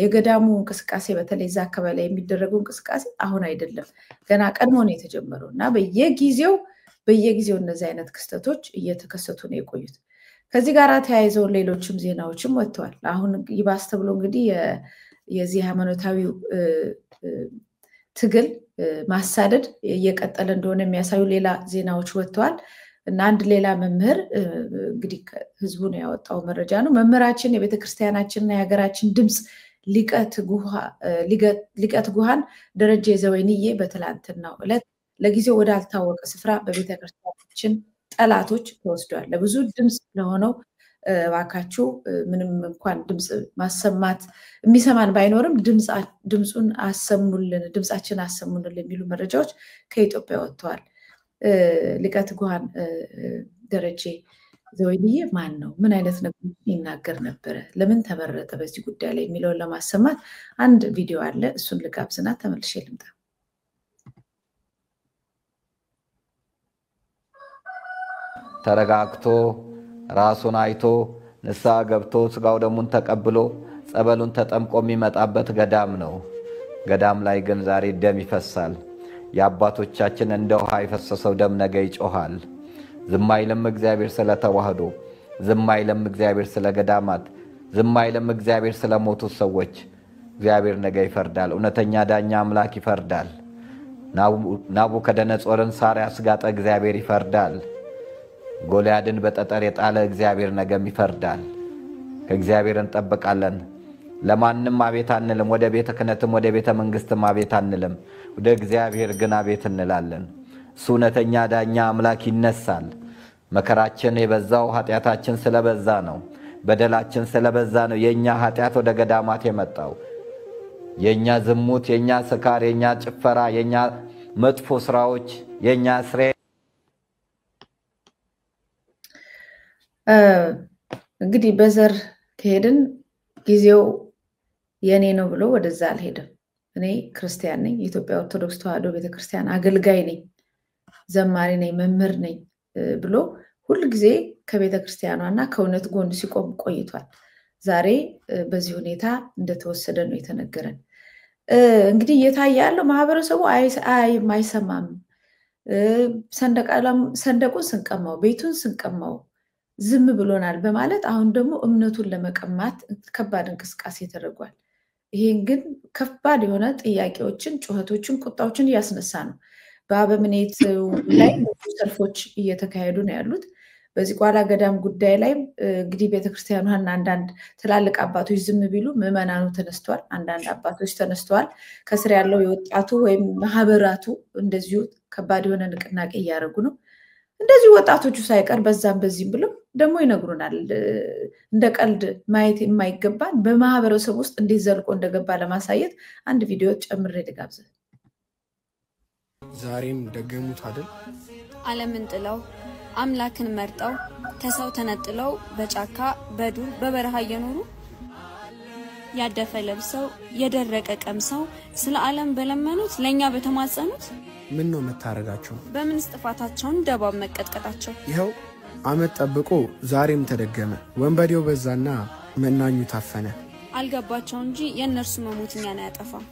የገዳሙ እንቅስቃሴ በተለይ እዛ አካባቢ ላይ የሚደረገው እንቅስቃሴ አሁን አይደለም፣ ገና ቀድሞ ነው የተጀመረው እና በየጊዜው እነዚህ አይነት ክስተቶች እየተከሰቱ ነው የቆዩት። ከዚህ ጋር ተያይዘው ሌሎችም ዜናዎችም ወጥተዋል። አሁን ይባስ ተብሎ እንግዲህ የዚህ ሃይማኖታዊው ትግል ማሳደድ እየቀጠለ እንደሆነ የሚያሳዩ ሌላ ዜናዎች ወጥተዋል እና አንድ ሌላ መምህር እንግዲህ ህዝቡን ያወጣው መረጃ ነው። መምህራችን የቤተክርስቲያናችንና የሀገራችን ድምጽ ሊቀ ትጉሃን ደረጀ ዘወይንዬ በትላንትናው ዕለት ለጊዜው ወዳልታወቀ ስፍራ በቤተክርስቲያናችን ጠላቶች ተወስደዋል። ለብዙ ድምጽ ለሆነው ባካችሁ ምንም እንኳን ድምጽ ማሰማት የሚሰማን ባይኖርም ድምጹን አሰሙልን፣ ድምጻችን አሰሙልን የሚሉ መረጃዎች ከኢትዮጵያ ወጥተዋል። ሊቀ ትጉሃን ደረጀ ዘወይንዬ ማን ነው? ምን አይነት ነገር ይናገር ነበረ? ለምን ተመረጠ በዚህ ጉዳይ ላይ የሚለውን ለማሰማት አንድ ቪዲዮ አለ። እሱን ልጋብዝና ተመልሼ ልምጣ። ተረጋግቶ ራሱን አይቶ ንስሐ ገብቶ ስጋው ደሙን ተቀብሎ ጸበሉን ተጠምቆ የሚመጣበት ገዳም ነው። ገዳም ላይ ግን ዛሬ ደም ይፈሳል። የአባቶቻችን እንደ ውሃ የፈሰሰው ደም ነገ ይጮሃል። ዝም አይልም እግዚአብሔር ስለ ተዋህዶ፣ ዝም አይልም እግዚአብሔር ስለ ገዳማት፣ ዝም አይልም እግዚአብሔር ስለ ሞቱት ሰዎች። እግዚአብሔር ነገ ይፈርዳል። እውነተኛ ዳኛ አምላክ ይፈርዳል። ናቡከደነጾርን ሳር ያስጋጠ እግዚአብሔር ይፈርዳል። ጎልያድን በጠጠር የጣለ እግዚአብሔር ነገም ይፈርዳል። ከእግዚአብሔር እንጠብቃለን። ለማንም አቤት አንልም። ወደ ቤተ ክህነትም ወደ ቤተ መንግስትም አቤት አንልም። ወደ እግዚአብሔር ግን አቤት እንላለን። እሱ እውነተኛ ዳኛ አምላክ ይነሳል። መከራችን የበዛው ኃጢአታችን ስለበዛ ነው። በደላችን ስለበዛ ነው የኛ ኃጢአት ወደ ገዳማት የመጣው። የኛ ዝሙት፣ የኛ ስካር፣ የኛ ጭፈራ፣ የኛ መጥፎ ስራዎች፣ የኛ ስሬ እንግዲህ በዘር ከሄድን ጊዜው የኔ ነው ብሎ ወደዛ አልሄድም። እኔ ክርስቲያን ነኝ፣ የኢትዮጵያ ኦርቶዶክስ ተዋሕዶ ቤተክርስቲያን አገልጋይ ነኝ፣ ዘማሪ ነኝ፣ መምህር ነኝ ብሎ ሁሉ ጊዜ ከቤተክርስቲያኗና ከእውነት ጎን ሲቆም ቆይቷል። ዛሬ በዚህ ሁኔታ እንደተወሰደ ነው የተነገረን። እንግዲህ እየታየ ያለው ማህበረሰቡ አይሰማም። ሰንደቁን ስንቀማው፣ ቤቱን ስንቀማው ዝም ብሎናል በማለት አሁን ደግሞ እምነቱን ለመቀማት ከባድ እንቅስቃሴ ተደርጓል። ይሄን ግን ከባድ የሆነ ጥያቄዎችን፣ ጩኸቶችን፣ ቁጣዎችን እያስነሳ ነው። በአበምኔት ላይ ሰልፎች እየተካሄዱ ነው ያሉት። በዚህ ቋላ ገዳም ጉዳይ ላይ እንግዲህ ቤተክርስቲያኗና አንዳንድ ትላልቅ አባቶች ዝም ቢሉ ምዕመናኑ ተነስተዋል። አንዳንድ አባቶች ተነስተዋል። ከስር ያለው የወጣቱ ወይም ማህበራቱ እንደዚሁ ከባድ የሆነ ንቅናቄ እያደረጉ ነው። እንደዚህ ወጣቶቹ ሳይቀር በዛም በዚህም ብለው ደግሞ ይነግሩናል። እንደ ቀልድ ማየት የማይገባን በማህበረሰብ ውስጥ እንዴት ዘልቆ እንደገባ ለማሳየት አንድ ቪዲዮ ጨምሬ ልጋብዝ። ዛሬም ደገሙት አይደል? ዓለምን ጥለው አምላክን መርጠው ከሰው ተነጥለው በጫካ በዱር በበረሃ እየኖሩ ያደፈ ለብሰው የደረቀ ቀምሰው ስለ ዓለም በለመኑት ለኛ በተማጸኑት ምን ነው መታረጋቸው? በምን ጥፋታቸውን ደባብ መቀጥቀጣቸው? ይኸው አመት ጠብቆ ዛሬም ተደገመ። ወንበዴው በዛና መናኙ ታፈነ። አልገባቸው እንጂ የእነርሱ መሞት እኛን አያጠፋም።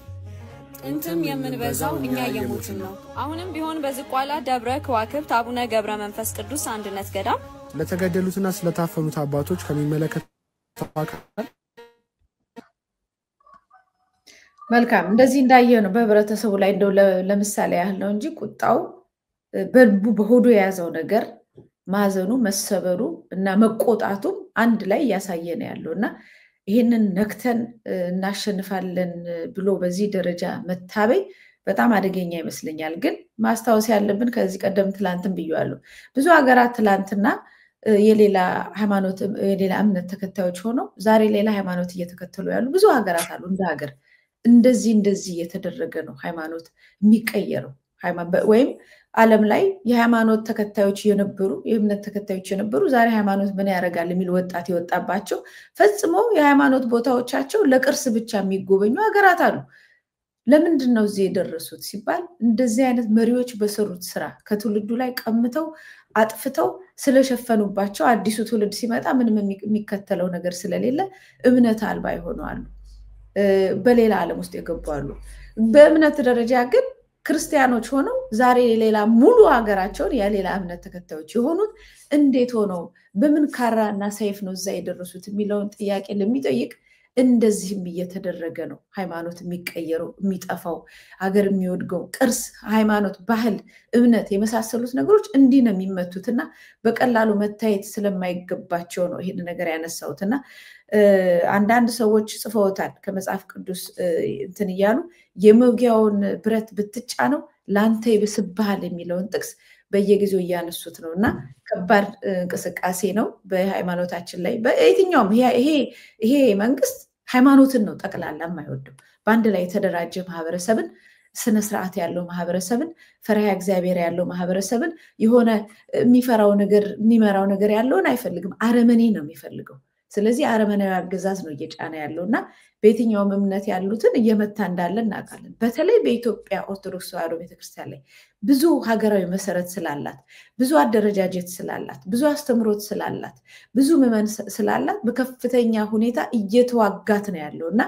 እንተም የምንበዛው እኛ የሞትን ነው። አሁንም ቢሆን በዝቋላ ደብረ ከዋክብት አቡነ ገብረ መንፈስ ቅዱስ አንድነት ገዳም ለተገደሉትና ስለታፈኑት አባቶች ከሚመለከተው አካል መልካም እንደዚህ እንዳየው ነው በህብረተሰቡ ላይ እንደው ለምሳሌ ያህል ነው እንጂ ቁጣው በልቡ በሆዱ የያዘው ነገር ማዘኑ፣ መሰበሩ እና መቆጣቱ አንድ ላይ እያሳየ ነው ያለውና ይሄንን ነክተን እናሸንፋለን ብሎ በዚህ ደረጃ መታበይ በጣም አደገኛ ይመስለኛል። ግን ማስታወስ ያለብን ከዚህ ቀደም ትላንትን ብየዋለሁ። ብዙ ሀገራት ትላንትና የሌላ ሃይማኖት የሌላ እምነት ተከታዮች ሆነው ዛሬ ሌላ ሃይማኖት እየተከተሉ ያሉ ብዙ ሀገራት አሉ። እንደ ሀገር እንደዚህ እየተደረገ ነው ሃይማኖት የሚቀየረው ወይም ዓለም ላይ የሃይማኖት ተከታዮች የነበሩ የእምነት ተከታዮች የነበሩ ዛሬ ሃይማኖት ምን ያደርጋል የሚል ወጣት የወጣባቸው ፈጽሞ የሃይማኖት ቦታዎቻቸው ለቅርስ ብቻ የሚጎበኙ ሀገራት አሉ። ለምንድን ነው እዚህ የደረሱት ሲባል እንደዚህ አይነት መሪዎች በሰሩት ስራ ከትውልዱ ላይ ቀምተው አጥፍተው ስለሸፈኑባቸው አዲሱ ትውልድ ሲመጣ ምንም የሚከተለው ነገር ስለሌለ እምነት አልባ ይሆናሉ። በሌላ ዓለም ውስጥ ይገባሉ። በእምነት ደረጃ ግን ክርስቲያኖች ሆነው ዛሬ ሌላ ሙሉ ሀገራቸውን የሌላ እምነት ተከታዮች የሆኑት እንዴት ሆነው በምን ካራና ሰይፍ ነው እዛ የደረሱት የሚለውን ጥያቄ ለሚጠይቅ እንደዚህም እየተደረገ ነው ሃይማኖት የሚቀየረው የሚጠፋው ሀገር የሚወድገው ቅርስ ሃይማኖት ባህል እምነት የመሳሰሉት ነገሮች እንዲህ ነው የሚመቱትና በቀላሉ መታየት ስለማይገባቸው ነው ይሄን ነገር ያነሳውትና አንዳንድ ሰዎች ጽፈውታል ከመጽሐፍ ቅዱስ እንትን ይያሉ የመውጊያውን ብረት ብትጫነው ላንተ ይብስብሃል የሚለውን ጥቅስ በየጊዜው ያነሱት ነውና ከባድ እንቅስቃሴ ነው በሃይማኖታችን ላይ በየትኛውም ይሄ መንግስት ሃይማኖትን ነው ጠቅላላ የማይወደው በአንድ ላይ የተደራጀ ማህበረሰብን ስነ ስርዓት ያለው ማህበረሰብን ፈሪሃ እግዚአብሔር ያለው ማህበረሰብን የሆነ የሚመራው ነገር ያለውን አይፈልግም አረመኔ ነው የሚፈልገው ስለዚህ አረመናዊ አገዛዝ ነው እየጫነ ያለውና በየትኛውም እምነት ያሉትን እየመታ እንዳለ እናውቃለን በተለይ በኢትዮጵያ ኦርቶዶክስ ተዋሕዶ ቤተክርስቲያን ላይ ብዙ ሀገራዊ መሰረት ስላላት ብዙ አደረጃጀት ስላላት ብዙ አስተምሮት ስላላት ብዙ ምዕመን ስላላት በከፍተኛ ሁኔታ እየተዋጋት ነው ያለውና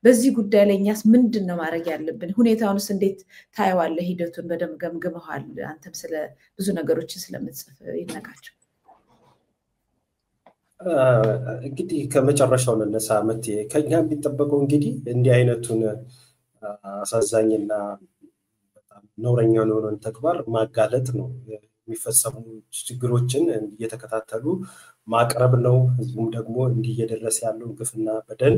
በዚህ ጉዳይ ላይ እኛስ ምንድነው ማድረግ ያለብን ሁኔታውንስ እንዴት ታይዋለህ ሂደቱን በደም ገምግመሃል አንተም ስለ ብዙ ነገሮች ስለምትጽፍ ይነካቸው እንግዲህ ከመጨረሻው ነሳ መት ከኛ የሚጠበቀው እንግዲህ እንዲህ አይነቱን አሳዛኝና በጣም ነውረኛ የሆነን ተግባር ማጋለጥ ነው የሚፈጸሙ ችግሮችን እየተከታተሉ ማቅረብ ነው ህዝቡም ደግሞ እንዲየደረሰ ያለው ግፍና በደል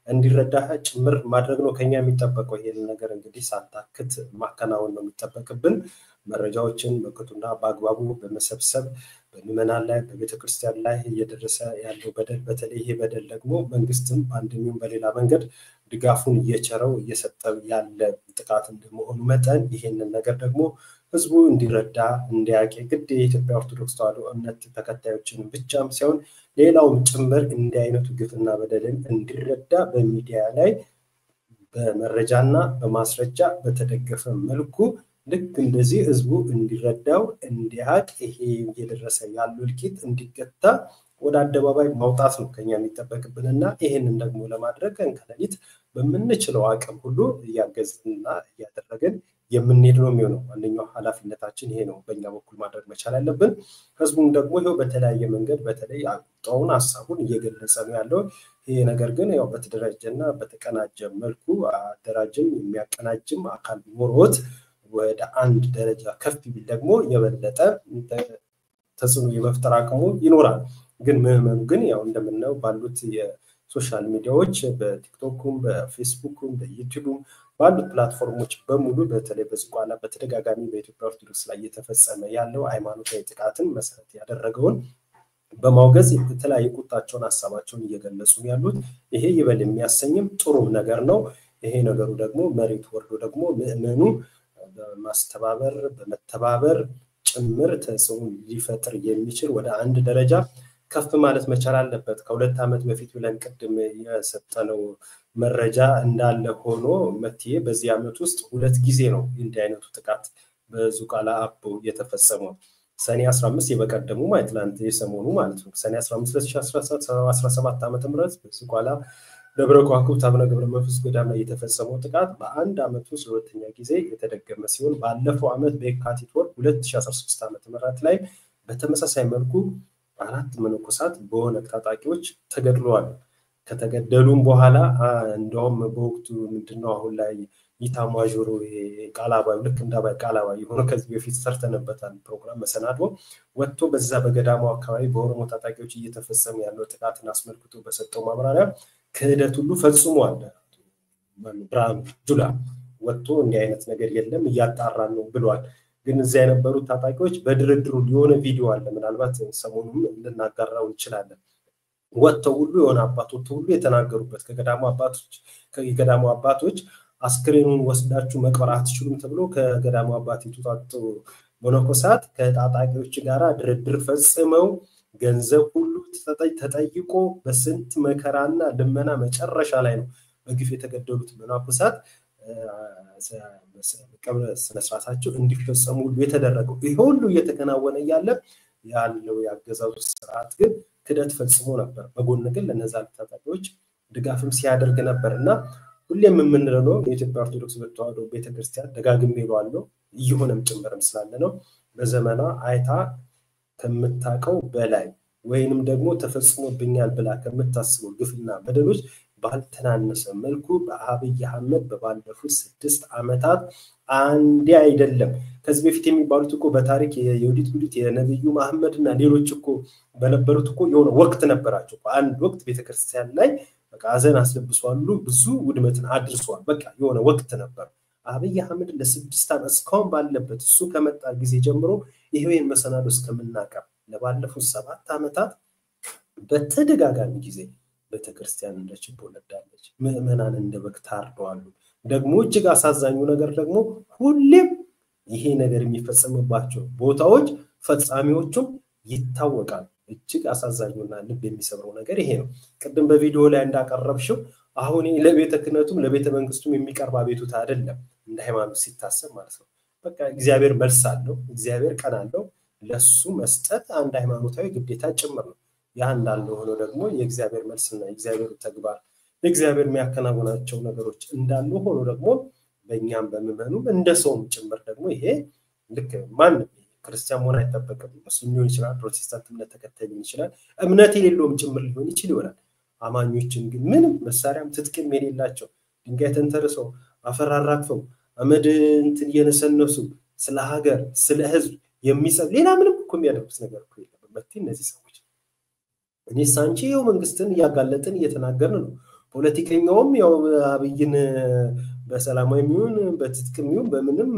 እንዲረዳ ጭምር ማድረግ ነው ከኛ የሚጠበቀው ይሄን ነገር እንግዲህ ሳታክት ማከናወን ነው የሚጠበቅብን መረጃዎችን በቅጡና በአግባቡ በመሰብሰብ በምዕመናን ላይ በቤተክርስቲያን ላይ እየደረሰ ያለው በደል በተለይ ይሄ በደል ደግሞ መንግስትም በአንድም በሌላ መንገድ ድጋፉን እየቸረው እየሰጠው ያለ ጥቃት እንደመሆኑ መጠን ይሄንን ነገር ደግሞ ህዝቡ እንዲረዳ እንዲያውቅ ግድ የኢትዮጵያ ኦርቶዶክስ ተዋሕዶ እምነት ተከታዮችን ብቻም ሳይሆን ሌላውም ጭምር እንዲህ አይነቱ ግፍና በደልን እንዲረዳ በሚዲያ ላይ በመረጃና በማስረጃ በተደገፈ መልኩ ልክ እንደዚህ ህዝቡ እንዲረዳው እንዲያውቅ ይሄ እየደረሰ ያለው ልቂት እንዲገታ ወደ አደባባይ ማውጣት ነው ከኛ የሚጠበቅብንና ይሄንን ደግሞ ለማድረግ ከንከለሊት በመንችለው አቅም ሁሉ ያገዝና ያደረገን የምንሄድ ነው የሚሆነው አንደኛው ኃላፊነታችን ይሄ ነው በእኛ በኩል ማድረግ መቻል ያለብን ህዝቡም ደግሞ ይሄው በተለያየ መንገድ በተለይ አጣውን ሐሳቡን እየገለጸ ነው ያለው ይሄ ነገር ግን ያው በተደራጀና በተቀናጀ መልኩ አደራጅም የሚያቀናጅም አካል ኖሮት ወደ አንድ ደረጃ ከፍ ቢል ደግሞ የበለጠ ተጽዕኖ የመፍጠር አቅሙ ይኖራል ግን ምንም ግን ያው እንደምናየው ባሉት የሶሻል ሚዲያዎች በቲክቶክም በፌስቡክም በዩቲዩብም ባሉት ፕላትፎርሞች በሙሉ በተለይ በዝቋላ በተደጋጋሚ በኢትዮጵያ ኦርቶዶክስ ላይ እየተፈጸመ ያለው ሃይማኖታዊ ጥቃትን መሰረት ያደረገውን በማውገዝ የተለያየ ቁጣቸውን ሐሳባቸውን እየገለጹ ያሉት ይሄ ይበል የሚያሰኝም ጥሩ ነገር ነው ይሄ ነገሩ ደግሞ መሬት ወርዶ ደግሞ ምዕመኑ በማስተባበር በመተባበር ጭምር ተጽዕኖ ሊፈጥር የሚችል ወደ አንድ ደረጃ ከፍ ማለት መቻል አለበት ከሁለት ዓመት በፊት ብለን ቀደም የሰጠነው መረጃ እንዳለ ሆኖ መጥዬ በዚህ ዓመት ውስጥ ሁለት ጊዜ ነው እንዲህ አይነቱ ጥቃት በዝቋላ አቦ የተፈጸመው ሰኔ 15 የበቀደሙ ማይትላንት የሰሞኑ ማለት ነው ሰኔ 15 2017 ዓመተ ምህረት በዝቋላ ደብረ ከዋክብት አቡነ ገብረ መንፈስ ገዳም ላይ የተፈጸመው ጥቃት በአንድ ዓመት ውስጥ ለሁለተኛ ጊዜ የተደገመ ሲሆን ባለፈው ዓመት በየካቲት ወር 2016 ዓመተ ምህረት ላይ በተመሳሳይ መልኩ አራት መነኮሳት በኦነግ ታጣቂዎች ተገድለዋል ከተገደሉም በኋላ እንደውም በወቅቱ ምንድነው አሁን ላይ ይታማጆሮ ቃላባይ ልክ እንዳባይ ቃላባይ የሆነ ከዚህ በፊት ሰርተነበታል ፕሮግራም መሰናዶ ወጥቶ በዛ በገዳሙ አካባቢ በኦሮሞ ታጣቂዎች እየተፈጸመ ያለው ጥቃትን አስመልክቶ በሰጠው ማብራሪያ ክህደት ሁሉ ፈጽሟል ብርሃኑ ጁላ ወጥቶ እንዲህ አይነት ነገር የለም እያጣራን ነው ብሏል ግን እዚያ የነበሩት ታጣቂዎች በድርድሩ የሆነ ቪዲዮ አለ ምናልባት ሰሞኑን ልናጋራው እንችላለን ወጥተው ሁሉ የሆነ አባቶች ሁሉ የተናገሩበት ከገዳሙ አባቶች አስክሬኑን ወስዳችሁ መቅበር አትችሉም ተብሎ ከገዳሙ አባት የተውጣጡ መነኮሳት ከታጣቂዎች ጋራ ድርድር ፈጽመው ገንዘብ ሁሉ ተጠይቆ በስንት መከራና ልመና መጨረሻ ላይ ነው በግፍ የተገደሉት መነኮሳት ቀብረ ስነስርዓታቸው እንዲፈጸሙ ሁሉ የተደረገው ይሄ ሁሉ እየተከናወነ ያለው ያገዛዙ ስርዓት ግን ክደት ፈጽሞ ነበር በጎን ግን ለነዛ ታጣቂዎች ድጋፍም ሲያደርግ ነበርና ሁሌም የምንለው የኢትዮጵያ ኦርቶዶክስ ተዋሕዶ ቤተክርስቲያን ደጋግሜ ይሏለው ይሁንም ጭምርም ስላለ ነው በዘመኗ አይታ ከምታቀው በላይ ወይንም ደግሞ ተፈጽሞብኛል ብላ ከምታስበው ግፍና በደሎች ባልተናነሰ መልኩ በአብይ አህመድ በባለፉት 6 ዓመታት አንዴ አይደለም ከዚህ በፊት የሚባሉት እኮ በታሪክ የዩዲት ጉዲት የነብዩ መሐመድና ሌሎች እኮ በነበሩት እኮ የሆነ ወቅት ነበራቸው አንድ ወቅት ቤተክርስቲያን ላይ በቃ አዘን አስለብሷሉ ብዙ ውድመትን አድርሷል በቃ የሆነ ወቅት ነበር አብይ አህመድ ለ6 ዓመት እስካሁን ባለበት እሱ ከመጣ ጊዜ ጀምሮ ይሄን መሰናዶ እስከምናቀር ለባለፉት 7 ዓመታት በተደጋጋሚ ጊዜ ቤተክርስቲያን እንደችቦ ነዳለች ምእመናን እንደበግ ታርደዋል ደግሞ እጅግ አሳዛኙ ነገር ደግሞ ሁሌም ይሄ ነገር የሚፈጸምባቸው ቦታዎች ፈጻሚዎቹም ይታወቃል እጅግ አሳዛኙና ልብ የሚሰብረው ነገር ይሄ ነው ቀደም በቪዲዮ ላይ እንዳቀረብሽው አሁን ለቤተ ክህነቱም ለቤተ መንግስቱም የሚቀርብ አቤቱታ አይደለም እንደ ሃይማኖት ሲታሰብ ማለት ነው በቃ እግዚአብሔር መልስ አለው እግዚአብሔር ቀን አለው ለሱ መስጠት አንድ ሃይማኖታዊ ግዴታ ጭምር ነው ያ እንዳለው ሆኖ ደግሞ የእግዚአብሔር መልስና የእግዚአብሔር ተግባር እግዚአብሔር የሚያከናውናቸው ነገሮች እንዳሉ ሆኖ ደግሞ በእኛም በመመኑ እንደ ሰውም ጭምር ደግሞ ይሄ ልክ ማን ክርስቲያን ሆነ አይተበቀም ሙስሊም ሊሆን ይችላል ፕሮቴስታንት እምነት ተከታይ ሊሆን ይችላል እምነት የሌለውም ጭምር ሊሆን ይችላል አማኞችን ግን ምንም መሳሪያም ትጥቅም የሌላቸው ድንጋይ ተንተርሰው አፈራራክፈው አመድ እንትን የነሰነሱ ስለ ሀገር ስለ ህዝብ የሚጸል ሌላ ምንም እኮ የሚያደርጉት ነገር እኮ የለም መጥቶ እነዚህ ሰዎች እኔ ሳንቺው መንግስትን ያጋለጥን እየተናገርን ነው ፖለቲከኛውም ያው አብይን በሰላማዊ ሚሆን በትጥቅም ይሁን በምንም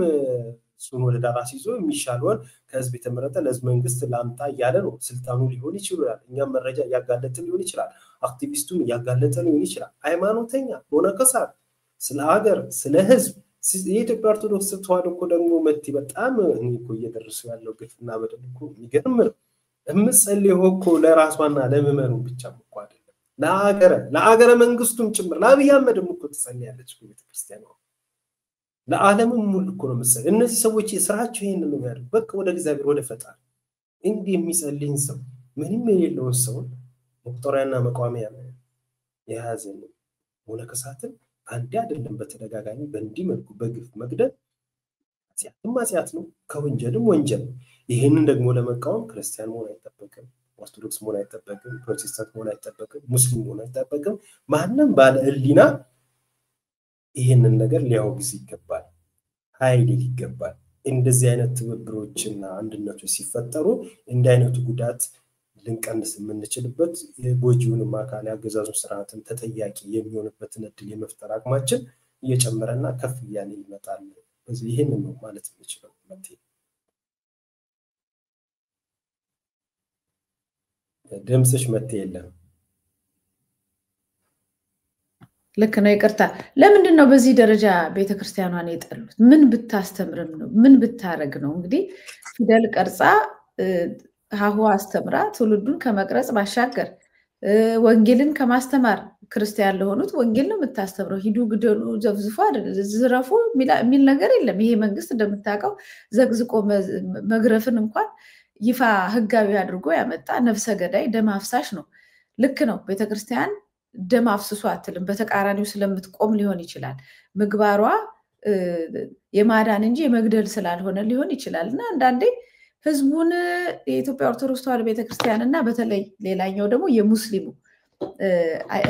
ሱን ወደ ዳራስ ይዞ የሚሻለውን ከህዝብ የተመረጠ ለህዝብ መንግስት ላምጣ ያለ ነው ስልጣኑ ሊሆን ይችላል እኛም መረጃ ያጋለጥን ሊሆን ይችላል አክቲቪስቱም ያጋለጥን ሊሆን ይችላል ሃይማኖተኛ ሆነከሳት ስለ ሀገር ስለ ህዝብ የኢትዮጵያ ኦርቶዶክስ ተዋሕዶ እኮ ደግሞ መጥቲ በጣም እኮ እየደረሱ ያለው ግፍና በደል እኮ ይገርም ነው እምጸልየው እኮ ለራሷና ለመመኑ ብቻ እኮ አይደለም ለሀገረ መንግስቱም ጭምር ለአብይ አህመድም እኮ ተጸልያለች ቤተክርስቲያን ነው ለዓለምም ሙሉ እኮ ነው መሰለ እነዚህ ሰዎች ስራቸው ይሄን ነው ያደርጉ በቃ ወደ እግዚአብሔር ወደ ፈጣሪ እንዴ የሚጸልይን ሰው ምንም የሌለው ሰው መቁጠሪያና መቋሚያ የያዘን ወለከሳትን አንዴ አይደለም በተደጋጋሚ በእንዲህ መልኩ በግፍ መግደል ማጽያት ነው ከወንጀልም ወንጀል ይሄንን ደግሞ ለመቃወም ክርስቲያን መሆን አይተበቅም ኦርቶዶክስ መሆን አይተበቅም ፕሮቴስታንት መሆን አይተበቅም ሙስሊም መሆን አይተበቅም ማንንም ባለ ህሊና ይሄንን ነገር ሊያወግዝ ይገባል ኃይል ይገባል እንደዚህ አይነት ትብብሮችና አንድነቶች ሲፈጠሩ እንደ አይነቱ ጉዳት ልንቀንስ የምንችልበት የጎጂውን ማካል ያገዛዙ ስርዓትን ተጠያቂ የሚሆንበትን እድል የመፍጠር አቅማችን እየጨመረና ከፍ እያለ ይመጣል በዚህ ይሄንን ነው ማለት እንችላለን ማለት ደምስሽ መቴ የለም ልክ ነው ይቅርታ ለምንድን ነው በዚህ ደረጃ ቤተክርስቲያኗን የጠሉት ምን ብታስተምርም ነው ምን ብታረግ ነው እንግዲህ ፊደል ቀርጻ ሀሁ አስተምራ ትውልዱን ከመቅረጽ ባሻገር ወንጌልን ከማስተማር ክርስቲያን ለሆኑት ወንጌል ነው የምታስተምረው ሂዱ ግደሉ ዘፍዝፉ ዝረፉ ሚል ነገር የለም ይሄ መንግስት እንደምታውቀው ዘግዝቆ መግረፍን እንኳን ይፋ ህጋዊ አድርጎ ያመጣ ነፍሰ ገዳይ ደም አፍሳሽ ነው ልክ ነው ቤተክርስቲያን ደም አፍስሱ አትልም በተቃራኒው ስለምትቆም ሊሆን ይችላል ምግባሯ የማዳን እንጂ የመግደል ስላልሆነ ሊሆን ይችላልና አንዳንዴ ህዝቡን የኢትዮጵያ ኦርቶዶክስ ተዋሕዶ ቤተክርስቲያንና በተለይ ሌላኛው ደግሞ የሙስሊሙ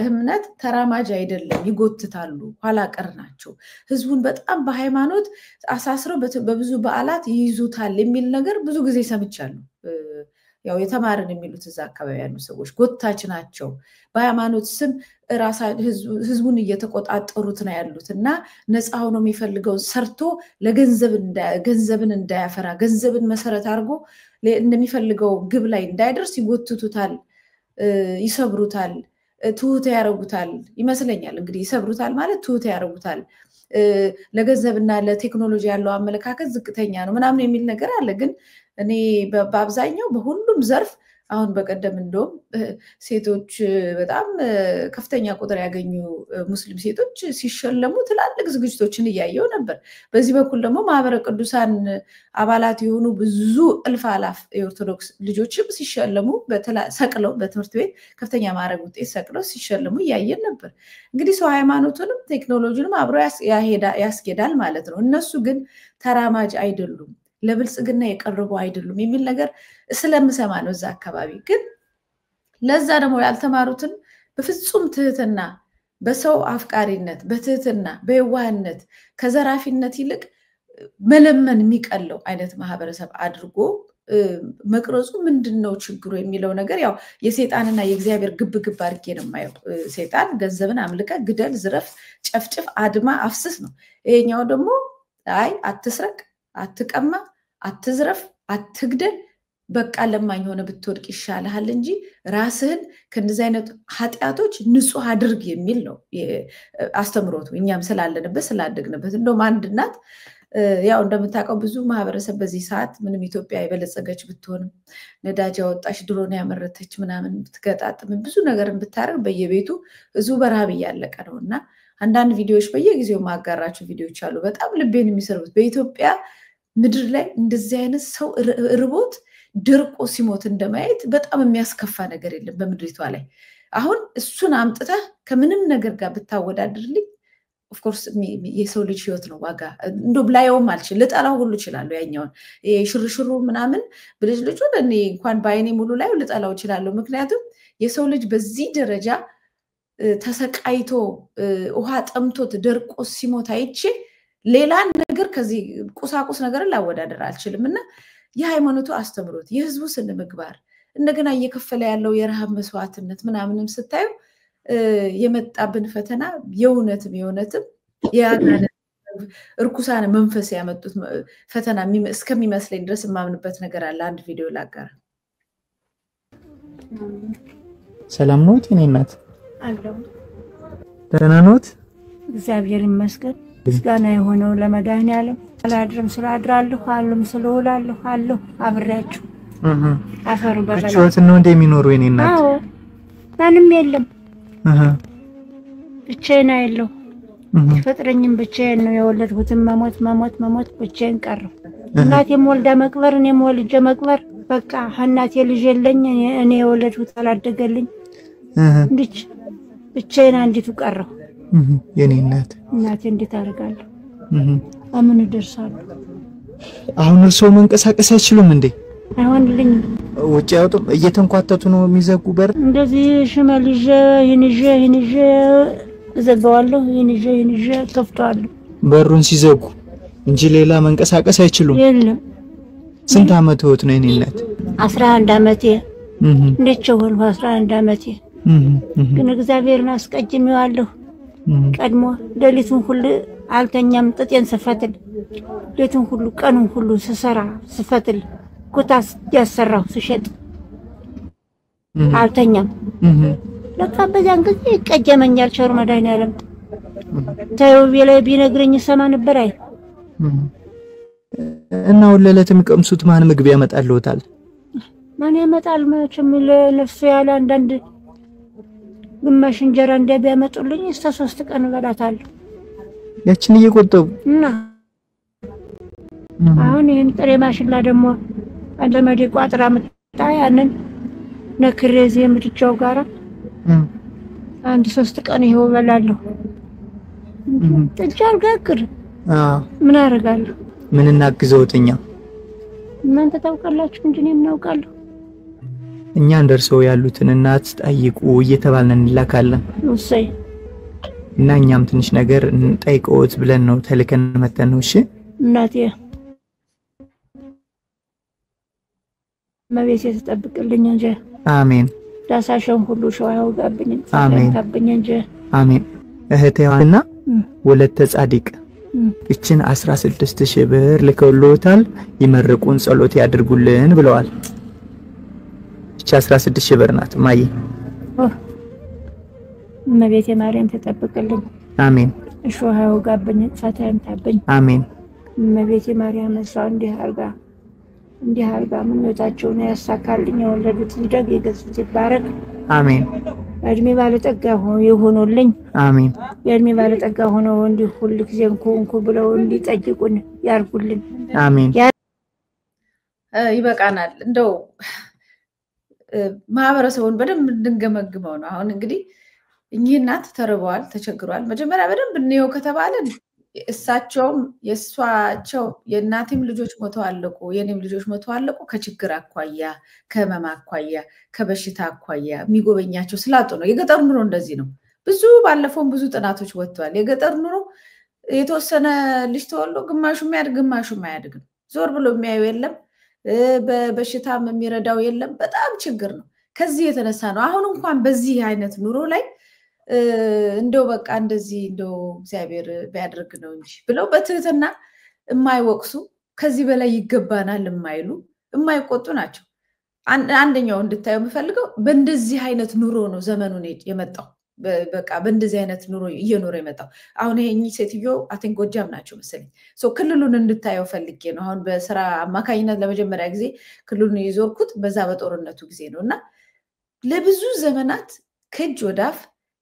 እምነት ተራማጅ አይደለም ይጎትታሉ ኋላ ቀር ናቸው ህዝቡን በጣም በሃይማኖት አሳስረው በብዙ በዓላት ይይዙታል የሚል ነገር ብዙ ጊዜ ሰምቻለሁ ያው የተማረን የሚሉት እዛ አካባቢ ያሉ ሰዎች ጎታች ናቸው በሃይማኖት ስም ህዝቡን እየተቆጣጠሩት ነው ያሉት እና ነፃ ሆኖ የሚፈልገው ሰርቶ ገንዘብን እንዳያፈራ ገንዘብን መሰረት አድርጎ እንደሚፈልገው ግብ ላይ እንዳይደርስ ይጎትቱታል፣ ይሰብሩታል፣ ትሁት ያረጉታል ይመስለኛል። እንግዲህ ይሰብሩታል ማለት ትሁት ያረጉታል። ለገንዘብና ለቴክኖሎጂ ያለው አመለካከት ዝቅተኛ ነው ምናምን የሚል ነገር አለ። ግን እኔ በአብዛኛው በሁሉም ዘርፍ አሁን በቀደም እንደውም ሴቶች በጣም ከፍተኛ ቁጥር ያገኙ ሙስሊም ሴቶች ሲሸለሙ ትላልቅ ዝግጅቶችን እያየው ነበር። በዚህ በኩል ደግሞ ማህበረ ቅዱሳን አባላት የሆኑ ብዙ እልፍ አላፍ የኦርቶዶክስ ልጆችም ሲሸለሙ ሰቅለው በትምህርት ቤት ከፍተኛ ማዕረግ ውጤት ሰቅለው ሲሸለሙ እያየን ነበር። እንግዲህ ሰው ሃይማኖቱንም ቴክኖሎጂንም አብሮ ያስኬዳል ማለት ነው። እነሱ ግን ተራማጅ አይደሉም፣ ለብልጽግና የቀረቡ አይደሉም የሚል ነገር ስለምሰማ ነው እዛ አካባቢ። ግን ለዛ ደግሞ ያልተማሩትን በፍጹም ትህትና፣ በሰው አፍቃሪነት፣ በትህትና፣ በየዋህነት ከዘራፊነት ይልቅ መለመን የሚቀለው አይነት ማህበረሰብ አድርጎ መቅረጹ ምንድነው ችግሩ የሚለው ነገር ያው የሰይጣንና የእግዚአብሔር ግብግብ አድርጌ ነው የማየው። ሰይጣን ገንዘብን አምልከ ግደል፣ ዝረፍ፣ ጨፍጭፍ፣ አድማ፣ አፍስስ ነው። ይሄኛው ደግሞ አይ አትስረቅ፣ አትቀማ፣ አትዝረፍ፣ አትግደል፣ በቃ ለማኝ ሆነ ብትወድቅ ይሻልሃል እንጂ ራስህን ከእንደዚህ አይነት ኃጢአቶች ንጹህ አድርግ የሚል ነው አስተምሮቱ። እኛም ስላለንበት ስላደግንበት እንደውም አንድ እናት ያው እንደምታውቀው ብዙ ማህበረሰብ በዚህ ሰዓት ምንም ኢትዮጵያ የበለጸገች ብትሆንም ነዳጅ ያወጣች ድሮን ያመረተች ምናምን ብትገጣጥም ብዙ ነገር ብታረግ በየቤቱ ህዝቡ በረሃብ እያለቀ ነው። እና አንዳንድ ቪዲዮዎች በየጊዜው ማጋራቸው ቪዲዮዎች አሉ በጣም ልቤን የሚሰርቡት። በኢትዮጵያ ምድር ላይ እንደዚህ አይነት ሰው ርቦት ድርቆ ሲሞት እንደማየት በጣም የሚያስከፋ ነገር የለም በምድሪቷ ላይ። አሁን እሱን አምጥተህ ከምንም ነገር ጋር ብታወዳድርልኝ ኦፍኮርስ የሰው ልጅ ህይወት ነው ዋጋ እንዶ ብላየውም አልችል ልጠላው ሁሉ ይችላል። ያኛውን ሽርሽሩ ምናምን ብልጅ ልጁን እኔ እንኳን በአይኔ ሙሉ ላይ ልጠላው ይችላል። ምክንያቱም የሰው ልጅ በዚህ ደረጃ ተሰቃይቶ ውሃ ጠምቶት ደርቆ ሲሞት አይቼ ሌላ ነገር ከዚህ ቁሳቁስ ነገር ላወዳደር አልችልም። እና የሃይማኖቱ አስተምሮት የህዝቡ ስነ ምግባር እንደገና እየከፈለ ያለው የረሃብ መስዋዕትነት ምናምንም ስታዩ የመጣብን ፈተና የእውነትም የአጋንንት እርኩሳን መንፈስ ያመጡት ፈተና እስከሚመስለኝ ድረስ የማምንበት ነገር አለ። አንድ ቪዲዮ ላጋራ። ሰላም ኖት የኔ እናት? አለው ደህና ኖት? እግዚአብሔር ይመስገን። ምስጋና የሆነው ለመድኃኒዓለም ስላድርም ስላድራለሁ አሉም ስለውላለሁ አለሁ አብሬያችሁ አፈሩ በበላ ብቻዎት ነው እንደሚኖሩ የኔ እናት? አዎ ማንም የለም ብቻዬን አይደለሁ። ፈጥረኝም ብቻዬን ነው የወለድኩትም መሞት ብቻዬን ቀረሁ። እናቴም ወልዳ መቅበር እኔም ወልጄ መቅበር በቃ እናቴ ልጅ የለኝ እኔ የወለድኩት አላደገልኝ እንዴት ብቻዬን አንዲቱ ቀረሁ። የኔ እናት እናቴ እንዴት አደርጋለሁ? አምን እደርሳለሁ? አሁን እርስዎ መንቀሳቀስ አይችሉም እንዴ? አይሆንልኝ ውጭ ያውጡም እየተንኳተቱ ነው የሚዘጉ በር እንደዚህ ሽመል ይዤ እዘጋዋለሁ ይዤ ከፍተዋለሁ በሩን ሲዘጉ እንጂ ሌላ መንቀሳቀስ አይችሉም። የለም። ስንት አመትዎት ነው የኔ እናት? 11 አመቴ። እንዴት ቸወልኩ 11 አመቴ። ግን እግዚአብሔርን አስቀጅሜዋለሁ። ቀድሞ ሌሊቱን ሁሉ አልተኛም ጥጤን ስፈትል ሌሊቱን ሁሉ ቀኑን ሁሉ ስሰራ ስፈትል ኩታስ ያሰራው ስሸጥ አልተኛም። ለካ በዛን ጊዜ ይቀጀመኛል ቸር መድኃኒዓለም። ታየው ቢላይ ቢነግረኝ ሰማ ነበር አይ እና ወለለት የሚቀምሱት ማን ምግብ ያመጣልዎታል? ማን ያመጣል? መቼም ለነፍሱ ያለ አንዳንድ ግማሽ እንጀራ እንደቢያመጡልኝ እስከ 3 ቀን እበላታለሁ። ያችን እየቆጠቡ እና አሁን ይሄን ጥሬ ማሽላ ደግሞ አንደመዲ ቋጥራ መጣ ያንን ነክሬዚ የምትጫው ጋራ አንድ 3 ቀን ይሄው እበላለሁ። ጥጃል ጋግር ምን አደርጋለሁ? ምን እናግዘውትኛ? እናንተ ታውቃላችሁ እንጂ እኔ ምን አውቃለሁ? እኛ እንደርሰው ያሉትን እናት ጠይቁ እየተባልን እንላካለን። እሰይ እና እኛም ትንሽ ነገር እንጠይቀውት ብለን ነው ተልከን መተን ነው። እሺ እናቴ መቤት ተጠብቅልኝ እንጂ። አሜን ዳሳሸን ሁሉ ሸዋ ያውጋብኝ አሜን ታብኝ እንጂ አሜን እህቴዋና ወለተ ጻድቅ እችን 16000 ብር ልከውልዎታል ይመርቁን ጸሎት ያድርጉልን ብለዋል እቺ 16000 ብር ናት ማይ እመቤቴ ማርያም ተጠብቅልን አሜን ሸዋ ያውጋብኝ ፈታን ታብኝ አሜን እመቤቴ ማርያም እሷ እንዲህ አርጋ ምኞታቸውን ያሳካልኝ የወለዱት ልጅ የገዙት ይባረክ አሜን እድሜ ባለጠጋ ይሁኑልኝ አሜን የእድሜ ባለጠጋ ሆነው እንዲህ ሁሉ ጊዜ እንኩ ብለው እንዲጠይቁን ያርጉልን አሜን ይበቃናል እንደው ማህበረሰቡን በደንብ እንድንገመግመው ነው አሁን እንግዲህ እኚህ እናት ተርበዋል ተቸግሯል መጀመሪያ በደንብ እንየው ከተባለን እሳቸውም የሷቸው የእናቴም ልጆች ሞተው አለቁ የኔም ልጆች ሞተው አለቁ ከችግር አኳያ ከመማ አኳያ ከበሽታ አኳያ የሚጎበኛቸው ስላጡ ነው የገጠር ኑሮ እንደዚህ ነው ብዙ ባለፈው ብዙ ጥናቶች ወጥቷል የገጠር ኑሮ የተወሰነ ልጅ ተወልዶ ግማሹ የሚያድግ ግማሹ የማያድግ ዞር ብሎ የሚያዩ የለም በበሽታም የሚረዳው የለም በጣም ችግር ነው ከዚህ የተነሳ ነው አሁን እንኳን በዚህ አይነት ኑሮ ላይ እንደው በቃ እንደዚህ እንደው እግዚአብሔር ቢያደርግ ነው እንጂ ብለው በትህትና የማይወቅሱ ከዚህ በላይ ይገባናል የማይሉ የማይቆጡ ናቸው አንደኛው እንድታየው የምፈልገው በእንደዚህ አይነት ኑሮ ነው ዘመኑን የመጣው በቃ በእንደዚህ አይነት ኑሮ እየኖረ የመጣው አሁን ይሄ ሴትዮ አቲንክ ጎጃም ናቸው መሰለኝ ክልሉን እንድታየው ፈልጌ ነው አሁን በስራ አማካኝነት ለመጀመሪያ ጊዜ ክልሉን ይዞርኩት በዛ በጦርነቱ ጊዜ ነውና ለብዙ ዘመናት ከእጅ ወዳፍ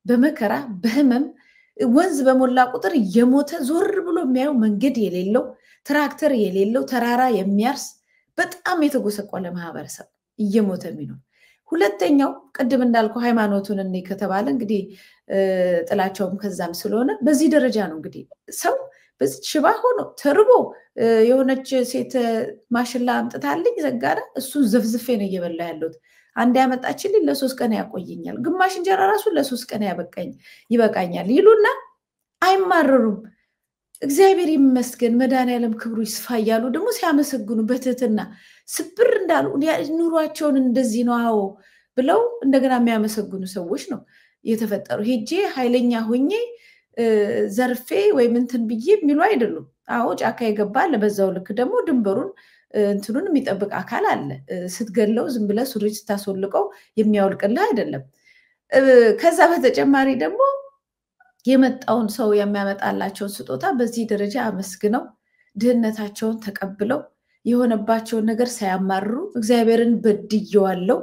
በመከራ በህመም ወንዝ በሞላ ቁጥር የሞተ ዞር ብሎ የሚያዩ መንገድ የሌለው ትራክተር የሌለው ተራራ የሚያርስ በጣም የተጎሰቆለ ማህበረሰብ እየሞተ የሚኖር ሁለተኛው ቅድም እንዳልኩ ሃይማኖቱን እንይ ከተባለ እንግዲህ ጥላቻውም ከዛም ስለሆነ በዚህ ደረጃ ነው እንግዲህ ሰው በዚህ ሽባ ሆኖ ተርቦ የሆነች ሴት ማሽላ አምጥታልኝ ዘጋራ እሱ ዘፍዝፌ ነው እየበላ ያለሁት አንድ ያመጣችልኝ ለ3 ቀን ያቆየኛል ግማሽ እንጀራ ራሱ ለ3 ቀን ይበቃኛል ይሉና አይማረሩም እግዚአብሔር ይመስገን መድኃኒዓለም ክብሩ ይስፋ ያሉ ደግሞ ሲያመሰግኑ በትህትና ስብር እንዳሉ ኑሯቸውን እንደዚህ ነው አዎ ብለው እንደገና የሚያመሰግኑ ሰዎች ነው የተፈጠሩ ሄጄ ኃይለኛ ሆኜ ዘርፌ ወይ እንትን ብዬ የሚሉ አይደሉም አዎ ጫካ ይገባል በዛው ልክ ደግሞ ድንበሩን እንትኑን የሚጠብቅ አካል አለ ስትገለው ዝም ብለ ሱሪ ስታስወልቀው የሚያወልቅልህ አይደለም ከዛ በተጨማሪ ደግሞ የመጣውን ሰው የሚያመጣላቸው ስጦታ በዚህ ደረጃ አመስግነው ድህነታቸውን ተቀብለው የሆነባቸውን ነገር ሳያማርሩ እግዚአብሔርን በድየዋለው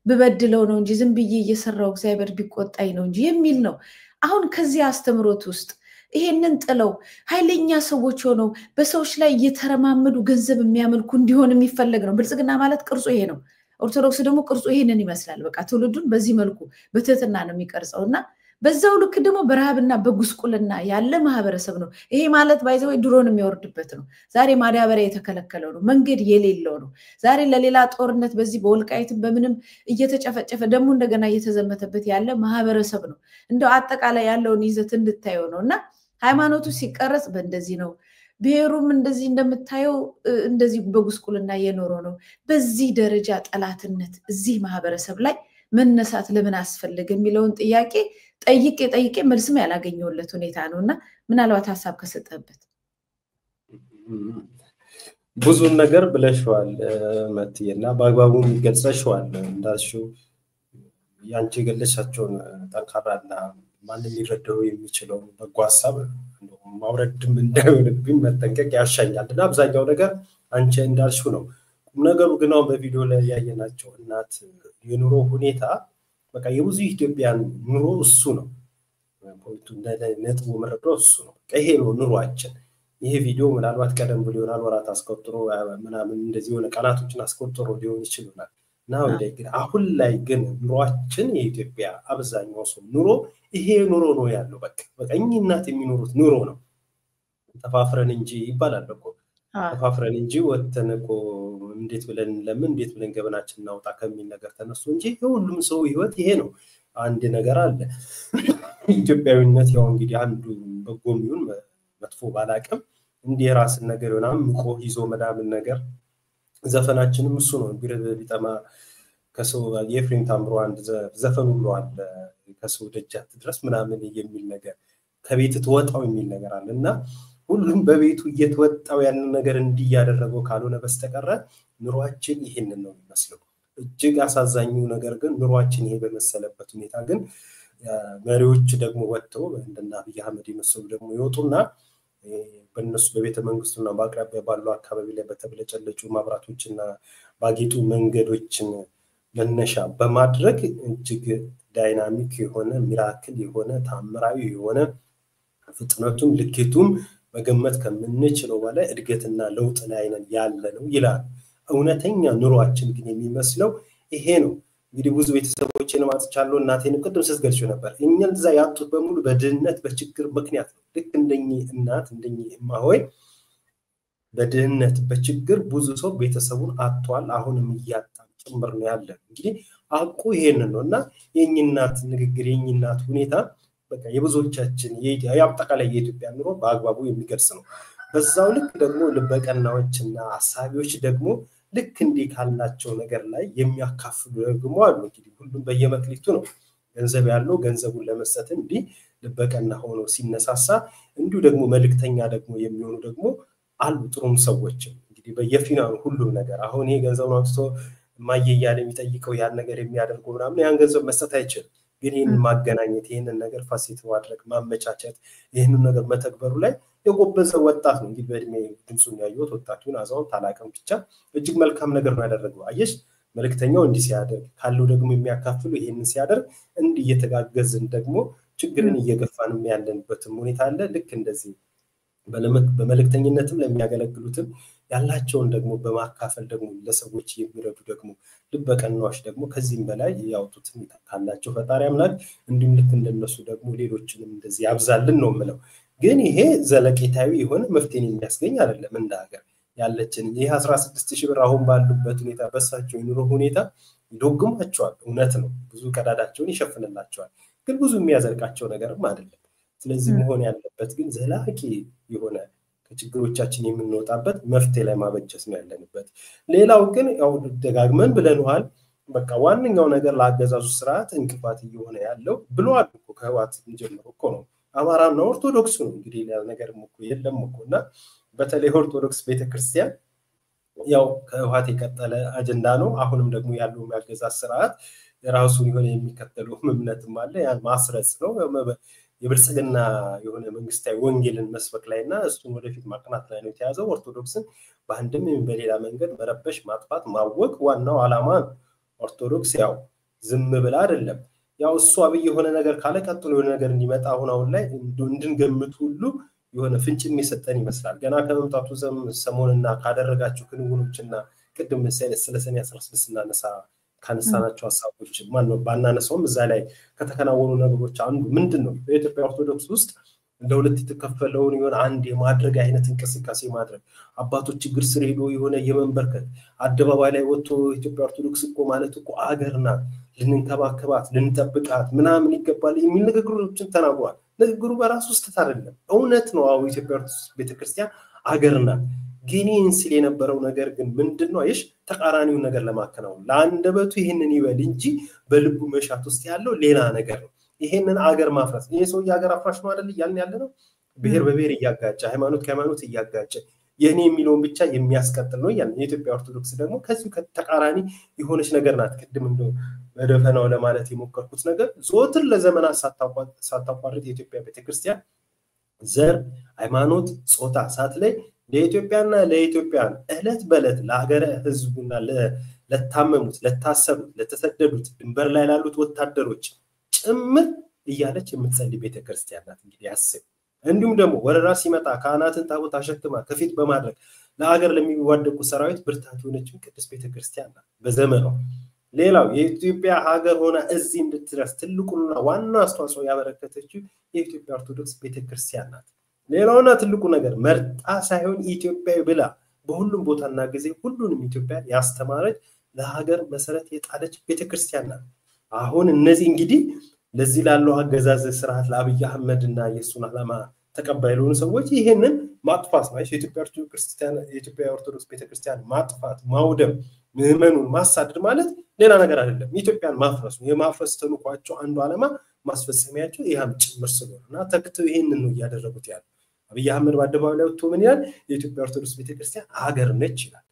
በበድለው ነው እንጂ ዝም ብዬ እየሰራው እግዚአብሔር ቢቆጣኝ ነው እንጂ የሚል ነው አሁን ከዚህ አስተምሮት ውስጥ ይሄንን ጥለው ኃይለኛ ሰዎች ሆነው በሰዎች ላይ እየተረማመዱ ገንዘብ የሚያመልኩ እንዲሆን የሚፈልግ ነው ብልጽግና ማለት ቅርጹ ይሄ ነው ኦርቶዶክስ ደግሞ ቅርጹ ይሄንን ይመስላል በቃ ትውልዱን በዚህ መልኩ በትህትና ነው የሚቀርጸውና በዛው ልክ ደግሞ በረሃብና በጉስቁልና ያለ ማህበረሰብ ነው ይሄ ማለት ባይዘው ድሮን የሚወርድበት ነው ዛሬ ማዳበሪያ የተከለከለው ነው መንገድ የሌለው ነው ዛሬ ለሌላ ጦርነት በዚህ በወልቃይትም በምንም እየተጨፈጨፈ ደግሞ እንደገና እየተዘመተበት ያለ ማህበረሰብ ነው እንደው አጠቃላይ ያለውን ይዘት እንድታየው ነውና ሃይማኖቱ ሲቀረጽ በእንደዚህ ነው ብሔሩም እንደዚህ እንደምታየው እንደዚህ በጉስቁልና የኖረ ነው በዚህ ደረጃ ጠላትነት እዚህ ማህበረሰብ ላይ መነሳት ለምን አስፈልገ የሚለውን ጥያቄ ጠይቄ መልስም ያላገኘውለት ሁኔታ ነውና ምናልባት ሐሳብ ከሰጠበት ብዙ ነገር ብለሽዋል መትየና በአግባቡ ይገልጸሽዋል እንዳልሽው ያንቺ ገለሻቸውን ጠንካራና ማንም ሊረዳው የሚችለው በጎ ሐሳብ ማውረድም እንዳይሆንብኝ መጠንቀቅ ያሻኛልና አብዛኛው ነገር አንቺ እንዳልሽው ነው ነገሩ ግን አሁን በቪዲዮ ላይ ያየናቸው እናት የኑሮ ሁኔታ በቃ የብዙ ኢትዮጵያን ኑሮ እሱ ነው ፖይንቱ ነጥቡ መረዳው እሱ ነው ይሄ ነው ኑሯችን ይሄ ቪዲዮ ምናልባት ቀደም ብሎ ይሆናል ወራት አስቆጥሮ ምናምን እንደዚህ ሆነ ቀናቶችን አስቆጥሮ ሊሆን ይችላል ናው ግን አሁን ላይ ግን ኑሯችን የኢትዮጵያ አብዛኛው ሰው ኑሮ ይሄ ኑሮ ነው ያለው በቃ እኚህ እናት የሚኖሩት ኑሮ ነው ተፋፍረን እንጂ ይባላል እኮ ተፋፍረን እንጂ ወተነቆ እንዴት ብለን ገበናችን እናውጣ ከሚል ነገር ተነሱ እንጂ ሁሉም ሰው ህይወት ይሄ ነው አንድ ነገር አለ ኢትዮጵያዊነት ያው እንግዲህ አንዱ በጎም ይሁን መጥፎ ባላቀም እንዲህ ራስን ነገር ምናምን ምቆ ይዞ መዳምን ነገር ዘፈናችንም እሱ ነው ቢጠማ ከሰው የኤፍሬም ታምሩ አንድ ዘፈን ሁሉ አለ ከሰው ደጃት ድረስ ምናምን የሚል ነገር ከቤት ተወጣው የሚል ነገር አለና ሁሉም በቤቱ እየተወጣው ያን ነገር እንዲያደረገው ካልሆነ በስተቀር ኑሯችን ይሄንን ነው የሚመስለው እጅግ አሳዛኙ ነገር ግን ኑሯችን ይሄ በመሰለበት ሁኔታ ግን መሪዎች ደግሞ ወጥተው እንደና አብይ አህመድ የመሰሉ ደግሞ ይወጡና በእነሱ በቤተ መንግስቱና በአቅራቢያ ባለው አካባቢ ላይ በተብለጨለጩ ማብራቶችና ባጌጡ መንገዶችን መነሻ በማድረግ እጅግ ዳይናሚክ የሆነ ሚራክል የሆነ ታምራዊ የሆነ ፍጥነቱም ልኬቱም መገመት ከምንችለው በላይ እድገትና ለውጥ ላይ ያለ ነው ይላል እውነተኛ ኑሯችን ግን የሚመስለው ይሄ ነው እንግዲህ ብዙ ቤተሰቦችን ማጥቻለሁ እናቴን ቅድም ስትገልጹ ነበር እኛን እዛ ያጡት በሙሉ በድህነት በችግር ምክንያት ነው ልክ እንደኚህ እናት እንደኚህ እማሆይ በድህነት በችግር ብዙ ሰው ቤተሰቡን አጥቷል አሁንም እያጣ ጭምር ነው ያለ እንግዲህ አቁ ይሄንን ነውና የኝናት ንግግር የኝናት ሁኔታ በቃ የብዙዎቻችን የአጠቃላይ የኢትዮጵያ ኑሮ በአግባቡ የሚገልጽ ነው በዛው ልክ ደግሞ ልበቀናዎችና አሳቢዎች ደግሞ ልክ እንዲህ ካላቸው ነገር ላይ የሚያካፍሉ ደግሞ አሉ እንግዲህ ሁሉም በየመክሊቱ ነው ገንዘብ ያለው ገንዘቡን ለመስጠት እንዲህ ልበቀና ሆኖ ሲነሳሳ እንዲሁ ደግሞ መልክተኛ ደግሞ የሚሆኑ ደግሞ አሉ ጥሩም ሰዎች እንግዲህ በየፊናው ሁሉ ነገር አሁን ይሄ ገንዘቡን አውጥቶ ማየያለ የሚጠይቀው ያን ነገር የሚያደርገው ምናምን ያን ገንዘብ መስጠት አይችልም ግን ይሄን ማገናኘት ይሄንን ነገር ፋሲት ማድረግ ማመቻቸት ይሄንን ነገር መተግበሩ ላይ የጎበዘ ወጣት ነው እንግዲህ በእድሜ ድምጹን ያዩት ወጣቱን አዛው ታላቀም ብቻ እጅግ መልካም ነገር ነው ያደረገው አየሽ መልክተኛው እንዲህ ሲያደርግ ካለው ደግሞ የሚያካፍሉ ይሄንን ሲያደርግ እንዲህ እየተጋገዝን ደግሞ ችግርን እየገፋን ያለንበትም ሁኔታ አለ ልክ እንደዚህ በመልክተኝነትም ለሚያገለግሉትም ያላቸውን ደግሞ በማካፈል ደግሞ ለሰዎች የሚረዱ ደግሞ ልበቀናዎች ደግሞ ከዚህም በላይ ያውጡት ካላቸው ፈጣሪ አምላክ እንዲሁም ልክ እንደነሱ ደግሞ ሌሎችንም እንደዚህ ያብዛልን ነው የምለው ግን ይሄ ዘለቄታዊ የሆነ መፍትሄን የሚያስገኝ አይደለም እንደ ሀገር ያለችን ይሄ 16000 ብር አሁን ባሉበት ሁኔታ በሳቸው የኑሮ ሁኔታ ይዶግማቸዋል እውነት ነው ብዙ ቀዳዳቸውን ይሸፍንላቸዋል ግን ብዙ የሚያዘልቃቸው ነገርም አይደለም ስለዚህ መሆን ያለበት ግን ዘላቂ የሆነ ከችግሮቻችን የምንወጣበት መፍትሄ ላይ ማበጀት ነው ያለንበት ሌላው ግን ያው ደጋግመን ብለንዋል በቃ ዋንኛው ነገር ለአገዛዙ ስርዓት እንቅፋት እየሆነ ያለው ብሏል እኮ ከህዋት ጀምሮ እኮ ነው አማራና ኦርቶዶክስ ነው እንግዲህ ሌላ ነገርም እኮ የለም እኮና በተለይ ኦርቶዶክስ ቤተክርስቲያን ያው ከህዋት የቀጠለ አጀንዳ ነው አሁንም ደግሞ ያለው የሚያገዛዝ ስርዓት የራሱን የሆነ የሚከተለው እምነትም አለ ያን ማስረጽ ነው የብልጽግና የሆነ መንግስታዊ ወንጌልን መስበክ ላይና እሱን ወደፊት ማቅናት ላይ ነው የተያዘው ኦርቶዶክስን በአንድም በሌላ መንገድ መረበሽ ማጥፋት ማወቅ ዋናው ዓላማ ኦርቶዶክስ ያው ዝም ብላ አይደለም ያው እሱ አብይ የሆነ ነገር ካለ ቀጥሎ የሆነ ነገር እንዲመጣ አሁን ላይ እንድንገምት ሁሉ የሆነ ፍንጭ የሚሰጠን ይመስላል ገና ከመምጣቱ ሰሞንና ካደረጋቸው ክንውኖችና ቅድም ስለሰኔ 16 እናነሳ ካነሳናቸው ሐሳቦች ማን ነው ባናነሳውም እዛ ላይ ከተከናወኑ ነገሮች አንዱ ምንድነው በኢትዮጵያ ኦርቶዶክስ ውስጥ ለሁለት የተከፈለውን የሆነ አንድ የማድረግ አይነት እንቅስቃሴ ማድረግ አባቶች ችግር ስር ሄዶ የሆነ የመንበርከት አደባባይ ላይ ወጥቶ ኢትዮጵያ ኦርቶዶክስ እኮ ማለት እኮ አገርና ልንከባከባት ልንጠብቃት ምናምን ይገባል የሚል ንግግሮችን ተናግሯል ንግግሩ በራሱ ውስጥ አይደለም እውነት ነው አው ኢትዮጵያ ኦርቶዶክስ ቤተክርስቲያን አገርና ግን ሲል የነበረው ነገር ግን ምንድነው አይሽ ተቃራኒው ነገር ለማከናወን ለአንደበቱ ይሄንን ይበል እንጂ በልቡ መሻት ውስጥ ያለው ሌላ ነገር ነው ይሄንን አገር ማፍረስ ይሄ ሰው ያገር አፍራሽ ነው አይደል ይያልን ያለ ነው ብሔር በብሔር እያጋጨ ሃይማኖት ከሃይማኖት እያጋጨ የኔ የሚለውን ብቻ የሚያስቀጥል ነው ያን የኢትዮጵያ ኦርቶዶክስ ደግሞ ከዚህ ከተቃራኒ የሆነች ነገር ናት ቅድም እንደው በደፈናው ለማለት የሞከርኩት ነገር ዞትር ለዘመናት ሳታቋርጥ የኢትዮጵያ ቤተክርስቲያን ዘር ሃይማኖት ጾታ ሳትለይ ለኢትዮጵያና ለኢትዮጵያን እለት በለት ለሀገረ ህዝቡና ለታመሙት ለታሰሩት ለተሰደዱት ድንበር ላይ ላሉት ወታደሮች ጭምር እያለች የምትጸልይ ቤተክርስቲያን ናት እንግዲህ ያስብ እንዲሁም ደግሞ ወረራ ሲመጣ ካህናትን ታቦት አሸክማ ከፊት በማድረግ ለሀገር ለሚዋደቁ ሰራዊት ብርታት የሆነች ቅድስት ቤተክርስቲያን ናት በዘመኗ ሌላው የኢትዮጵያ ሀገር ሆና እዚህ እንድትደርስ ትልቁና ዋና አስተዋጽኦ ያበረከተችው የኢትዮጵያ ኦርቶዶክስ ቤተክርስቲያን ናት ሌላውና ትልቁ ነገር መርጣ ሳይሆን ኢትዮጵያዊ ብላ በሁሉም ቦታና ጊዜ ሁሉንም ኢትዮጵያ ያስተማረች ለሀገር መሰረት የጣለች ቤተክርስቲያን ናት አሁን እነዚህ እንግዲህ ለዚህ ላለው አገዛዝ ስርዓት ለአብይ አህመድና የሱን ዓላማ ተቀባይ ለሆኑ ሰዎች ይሄንን ማጥፋት ነው። የኢትዮጵያ ኦርቶዶክስ ቤተክርስቲያን ማጥፋት ማውደም ምዕመኑን ማሳደድ ማለት ሌላ ነገር አይደለም። ኢትዮጵያን ማፍረስ ነው። የማፍረስ ተልዕኳቸው አንዱ ዓላማ ማስፈጸሚያቸው ይህም ጭምር ስለሆነና ተክተው ይሄንን ነው ያደረጉት ያለው። አብይ አህመድ በአደባባይ ላይ ወጥቶ ምን ይላል? የኢትዮጵያ ኦርቶዶክስ ቤተክርስቲያን ሀገር ነች ይላል።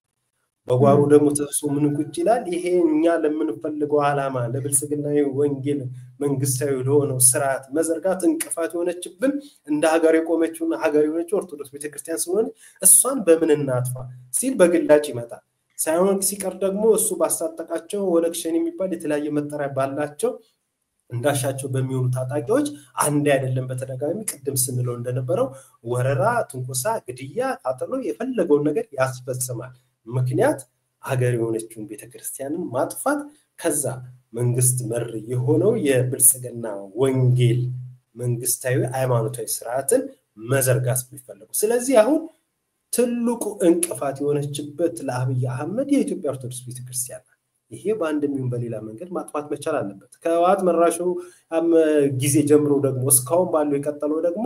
በጓሩ ደግሞ ተሰሶ ምን ቁጭ ይላል? ይሄ እኛ ለምንፈልገው ዓላማ ለብልጽግናዊ ወንጌል መንግስታዊ ለሆነው ስርዓት መዘርጋት እንቅፋት የሆነችብን እንደ ሀገር የቆመችውና ሀገር የሆነችው ኦርቶዶክስ ቤተክርስቲያን ስለሆነ እሷን በምን እናጥፋ ሲል በግላጭ ይመጣል። ሳይሆን ሲቀር ደግሞ እሱ ባስታጠቃቸው ወለግ ሸኔ የሚባል የተለያየ መጠሪያ ባላቸው እንዳሻቸው በሚሆኑ ታጣቂዎች አንድ አይደለም በተደጋጋሚ ቅድም ስንለው እንደነበረው ወረራ፣ ትንኮሳ፣ ግድያ፣ ቃጠሎ የፈለገውን ነገር ያስፈጽማል። ምክንያት ሀገር የሆነችውን ቤተክርስቲያንን ማጥፋት ከዛ መንግስት መር የሆነው የብልጽግና ወንጌል መንግስታዊ ሃይማኖታዊ ስርዓትን መዘርጋት ቢፈልጉ ስለዚህ አሁን ትልቁ እንቅፋት የሆነችበት ለአብይ አህመድ የኢትዮጵያ ኦርቶዶክስ ቤተክርስቲያን ይሄ በአንድም ይሁን በሌላ መንገድ ማጥፋት መቻል አለበት። ከዋት መራሹ ጊዜ ጀምሮ ደግሞ እስካሁን ባለው የቀጠለው ደግሞ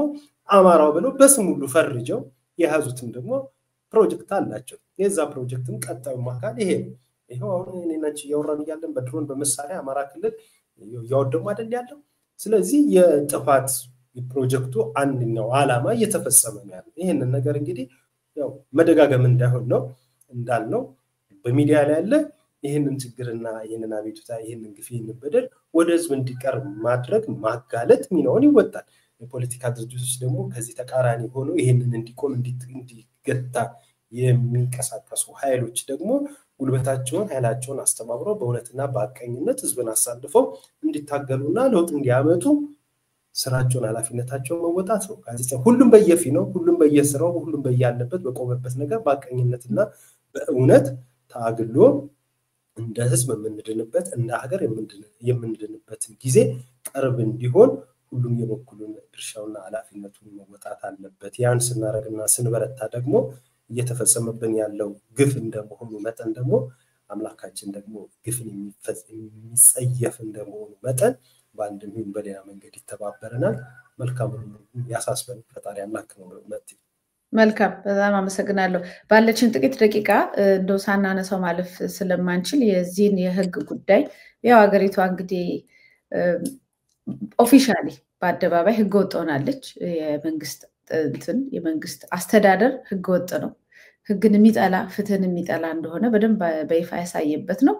አማራው ብለው በስም ሁሉ ፈርጀው የያዙትም ደግሞ ፕሮጀክት አላቸው። የዛ ፕሮጀክትም ቀጣዩ ማካል ይሄ ነው። ይሄው አሁን እኔናንቺ ያወራን ይያለን በድሮን በመሳሪያ አማራ ክልል ያወደሙ አይደል ያለው። ስለዚህ የጥፋት ፕሮጀክቱ አንደኛው ዓላማ እየተፈጸመ ነው ያለው። ይሄንን ነገር እንግዲህ ያው መደጋገም እንዳይሆን ነው እንዳልነው በሚዲያ ላይ ያለ ይሄንን ችግርና ይሄንን አቤቱታ ይሄንን ግፍ ይሄንን በደል ወደ ህዝብ እንዲቀርብ ማድረግ ማጋለጥ ሚናውን ይወጣል። የፖለቲካ ድርጅቶች ደግሞ ከዚህ ተቃራኒ ሆኖ ይሄንን እንዲቆም እንዲገታ የሚንቀሳቀሱ ኃይሎች ደግሞ ጉልበታቸውን ኃይላቸውን አስተባብረው በእውነትና በአቀኝነት ህዝብን አሳልፈው እንዲታገሉና ለውጥ እንዲያመጡ ስራቸውን ኃላፊነታቸውን መወጣት ነው። ጋዜጣ ሁሉም በየፊናው ሁሉም በየስራው ሁሉም በያለበት በቆመበት ነገር በአቀኝነትና በእውነት ታግሎ እንደ ህዝብ የምንድንበት እንደ ሀገር የምንድንበት ጊዜ ቅርብ እንዲሆን ሁሉም የበኩሉን ድርሻውና ኃላፊነቱን መወጣት አለበት። ያን ስናረግና ስንበረታ ደግሞ እየተፈጸመብን ያለው ግፍ እንደመሆኑ መጠን ደግሞ አምላካችን ደግሞ ግፍን የሚጸየፍ እንደመሆኑ መጠን በአንድም ይሁን በሌላ መንገድ ይተባበረናል። መልካም ያሳስበን ፈጣሪ አምላክ ነው። መልካም በጣም አመሰግናለሁ። ባለችን ጥቂት ደቂቃ እንደው ሳናነሳው ማለፍ ስለማንችል የዚህን የህግ ጉዳይ ያው ሀገሪቷ እንግዲህ ኦፊሻሊ በአደባባይ ህገ ወጥ ሆናለች። የመንግስት አስተዳደር ህገ ወጥ ነው። ህግን የሚጠላ ፍትህን የሚጠላ እንደሆነ በደንብ በይፋ ያሳየበት ነው።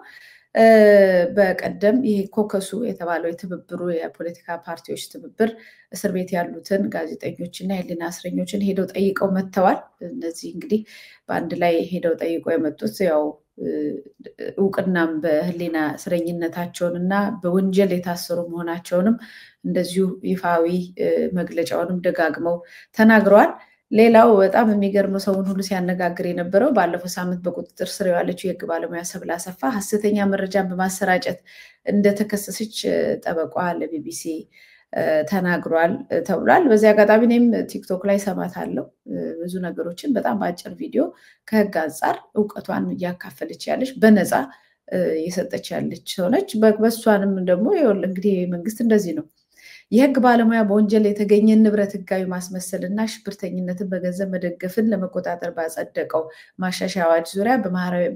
በቀደም ይሄ ኮከሱ የተባለው የትብብሩ የፖለቲካ ፓርቲዎች ትብብር እስር ቤት ያሉትን ጋዜጠኞችና የህሊና እስረኞችን ሄደው ጠይቀው መጥተዋል። እነዚህ እንግዲህ በአንድ ላይ ሄደው ጠይቀው የመጡት ያው እውቅናም በህሊና እስረኝነታቸውንና በወንጀል የታሰሩ መሆናቸውንም እንደዚሁ ይፋዊ መግለጫውንም ደጋግመው ተናግረዋል። ሌላው በጣም የሚገርመው ሰውን ሁሉ ሲያነጋግር የነበረው ባለፈው ሳምንት በቁጥጥር ስር የዋለችው የህግ ባለሙያ ሰብለ አሰፋ ሐሰተኛ መረጃን በማሰራጨት እንደተከሰሰች ጠበቋ ለቢቢሲ ተናግሯል ተብሏል። በዚህ አጋጣሚ እኔም ቲክቶክ ላይ ሰማታለሁ ብዙ ነገሮችን በጣም በአጭር ቪዲዮ ከህግ አንፃር እውቀቷን እያካፈለች ያለች በነፃ እየሰጠች ያለች ሆነች። በሷንም ደግሞ እንግዲህ መንግስት እንደዚህ ነው። የህግ ባለሙያ በወንጀል የተገኘ ንብረት ህጋዊ ማስመሰልና ሽብርተኝነትን በገንዘብ መደገፍን ለመቆጣጠር ባጸደቀው ማሻሻያ አዋጅ ዙሪያ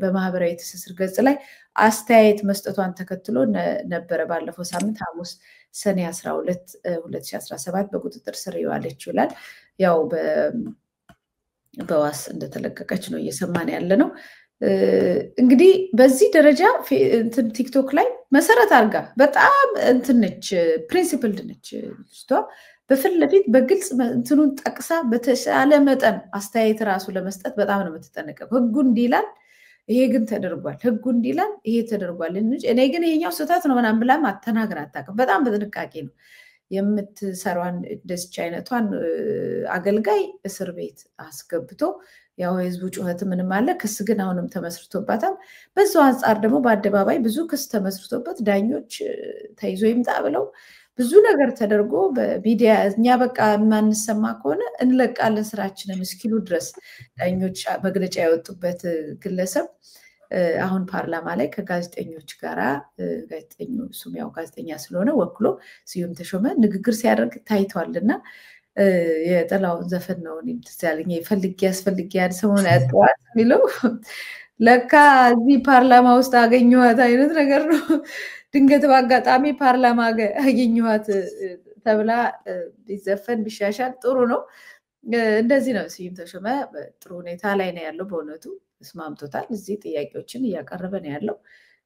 በማህበራዊ ትስስር ገጽ ላይ አስተያየት መስጠቷን ተከትሎ ነበረ ባለፈው ሳምንት ሐሙስ ሰኔ 12 2017 በቁጥጥር ስር የዋለች ይላል። ያው በዋስ እንደተለቀቀች ነው እየሰማን ያለ ነው። እንግዲህ በዚህ ደረጃ ቲክቶክ ላይ መሰረት አርጋ በጣም እንትነች ፕሪንሲፕልድ ነች። በፊት ለፊት በግልጽ እንትኑን ጠቅሳ በተሻለ መጠን አስተያየት ራሱ ለመስጠት በጣም ነው የምትጠነቀቀው። ህጉ እንዲላል ይሄ ግን ተደርጓል፣ ህጉ እንዲላል ይሄ ተደርጓል እንጂ እኔ ግን ይሄኛው ስህተት ነው ምናምን ብላ አተናግራ አታውቅም። በጣም በጥንቃቄ ነው የምትሰራዋን ደስቻ አይነቷን አገልጋይ እስር ቤት አስገብቶ ያው የህዝቡ ጩኸት ምንም አለ። ክስ ግን አሁንም ተመስርቶባታል። በዛው አንፃር ደግሞ በአደባባይ ብዙ ክስ ተመስርቶበት ዳኞች ተይዞ ይምጣ ብለው ብዙ ነገር ተደርጎ በሚዲያ እኛ በቃ ማንሰማ ከሆነ እንለቃለን ስራችንን እስኪሉ ድረስ ዳኞች መግለጫ ያወጡበት ግለሰብ አሁን ፓርላማ ላይ ከጋዜጠኞች ጋራ ጋዜጠኞች ያው ጋዜጠኛ ስለሆነ ወክሎ ስዩም ተሾመ ንግግር ሲያደርግ ታይቷልና የጥላውን ዘፈን ነው እኔም ትዝ ያለኝ ፈልጌ ሰሞኑን ያጠዋት የሚለው ለካ እዚህ ፓርላማ ውስጥ አገኘኋት አይነት ነገር ነው። ድንገት በአጋጣሚ ፓርላማ አገኘኋት ተብላ ቢዘፈን ቢሻሻል ጥሩ ነው። እንደዚህ ነው ስዩም ተሾመ ጥሩ ሁኔታ ላይ ነው ያለው። በእውነቱ ተስማምቶታል። እዚህ ጥያቄዎችን እያቀረበ ነው ያለው።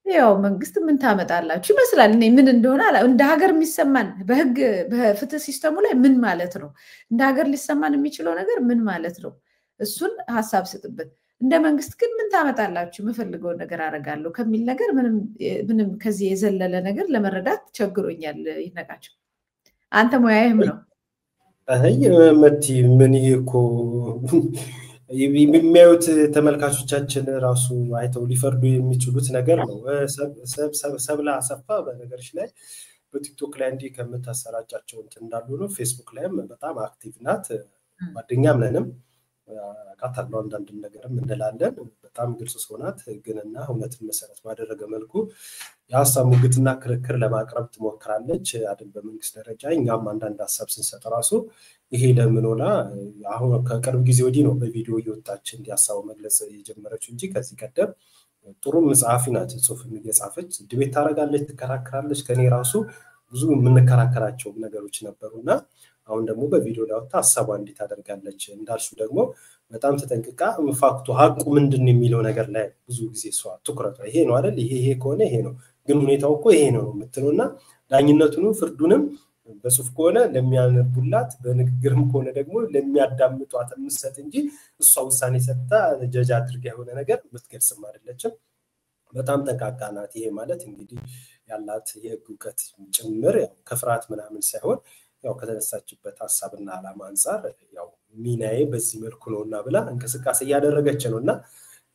ያው መንግስት ምን ታመጣላችሁ ይመስላል። እኔ ምን እንደሆነ እንደ ሀገር የሚሰማን በህግ በፍትህ ሲስተሙ ላይ ምን ማለት ነው? እንደ ሀገር ሊሰማን የሚችለው ነገር ምን ማለት ነው? እሱን ሀሳብ ስጥበት። እንደ መንግስት ግን ምን ታመጣላችሁ የምፈልገውን ነገር አደርጋለሁ ከሚል ነገር ምንም ከዚህ የዘለለ ነገር ለመረዳት ቸግሮኛል። ይነቃቸው አንተ ሙያዬም ነው። አይ መቲ ምን ይኮ የሚያዩት ተመልካቾቻችን ራሱ አይተው ሊፈርዱ የሚችሉት ነገር ነው። ሰብለ አሰፋ በነገርሽ ላይ በቲክቶክ ላይ እንዲህ ከምታሰራጫቸው እንዳሉ ነው። ፌስቡክ ላይም በጣም አክቲቭ ናት። ጓደኛም ነንም አውቃታለሁ። አንዳንድ ነገርም እንላለን። በጣም ግልጽ ሰው ናት። ግንና እውነትን መሰረት ባደረገ መልኩ የሀሳብ ሙግትና ክርክር ለማቅረብ ትሞክራለች አይደል? በመንግስት ደረጃ እኛም አንዳንድ ሀሳብ ስንሰጥ ራሱ ይሄ ለምን ሆና አሁን ከቅርብ ጊዜ ወዲህ ነው በቪዲዮ እየወጣች እንዲያሳው መግለጽ የጀመረችው እንጂ ከዚህ ቀደም ጥሩ መጽሐፊ ናት። ጽሁፍም እየጻፈች ድቤት ታረጋለች፣ ትከራከራለች። ከኔ ራሱ ብዙ የምንከራከራቸው ነገሮች ነበሩና አሁን ደግሞ በቪዲዮ ላይ ወጣ ሀሳቧን እንዲህ ታደርጋለች። እንዳልሽው ደግሞ በጣም ተጠንቅቃ ፋክቱ ሀቁ ምንድን ነው የሚለው ነገር ላይ ብዙ ጊዜ እሷ ትኩረቷ ይሄ ነው አይደል? ይሄ ከሆነ ይሄ ነው፣ ግን ሁኔታው እኮ ይሄ ነው የምትለውና ዳኝነቱንም ፍርዱንም በጽሁፍ ከሆነ ለሚያነቡላት በንግግርም ከሆነ ደግሞ ለሚያዳምጧት የምትሰጥ እንጂ እሷ ውሳኔ ሰጥታ ጀጅ አድርጋ የሆነ ነገር የምትገልጽም አይደለችም። በጣም ጠንቃቃ ናት። ይሄ ማለት እንግዲህ ያላት የህግ እውቀት ጭምር ከፍርሃት ምናምን ሳይሆን ያው ከተነሳችበት ሀሳብና ዓላማ አንፃር ያው ሚናዬ በዚህ መልኩ ነውና ብላ እንቅስቃሴ እያደረገች ነውና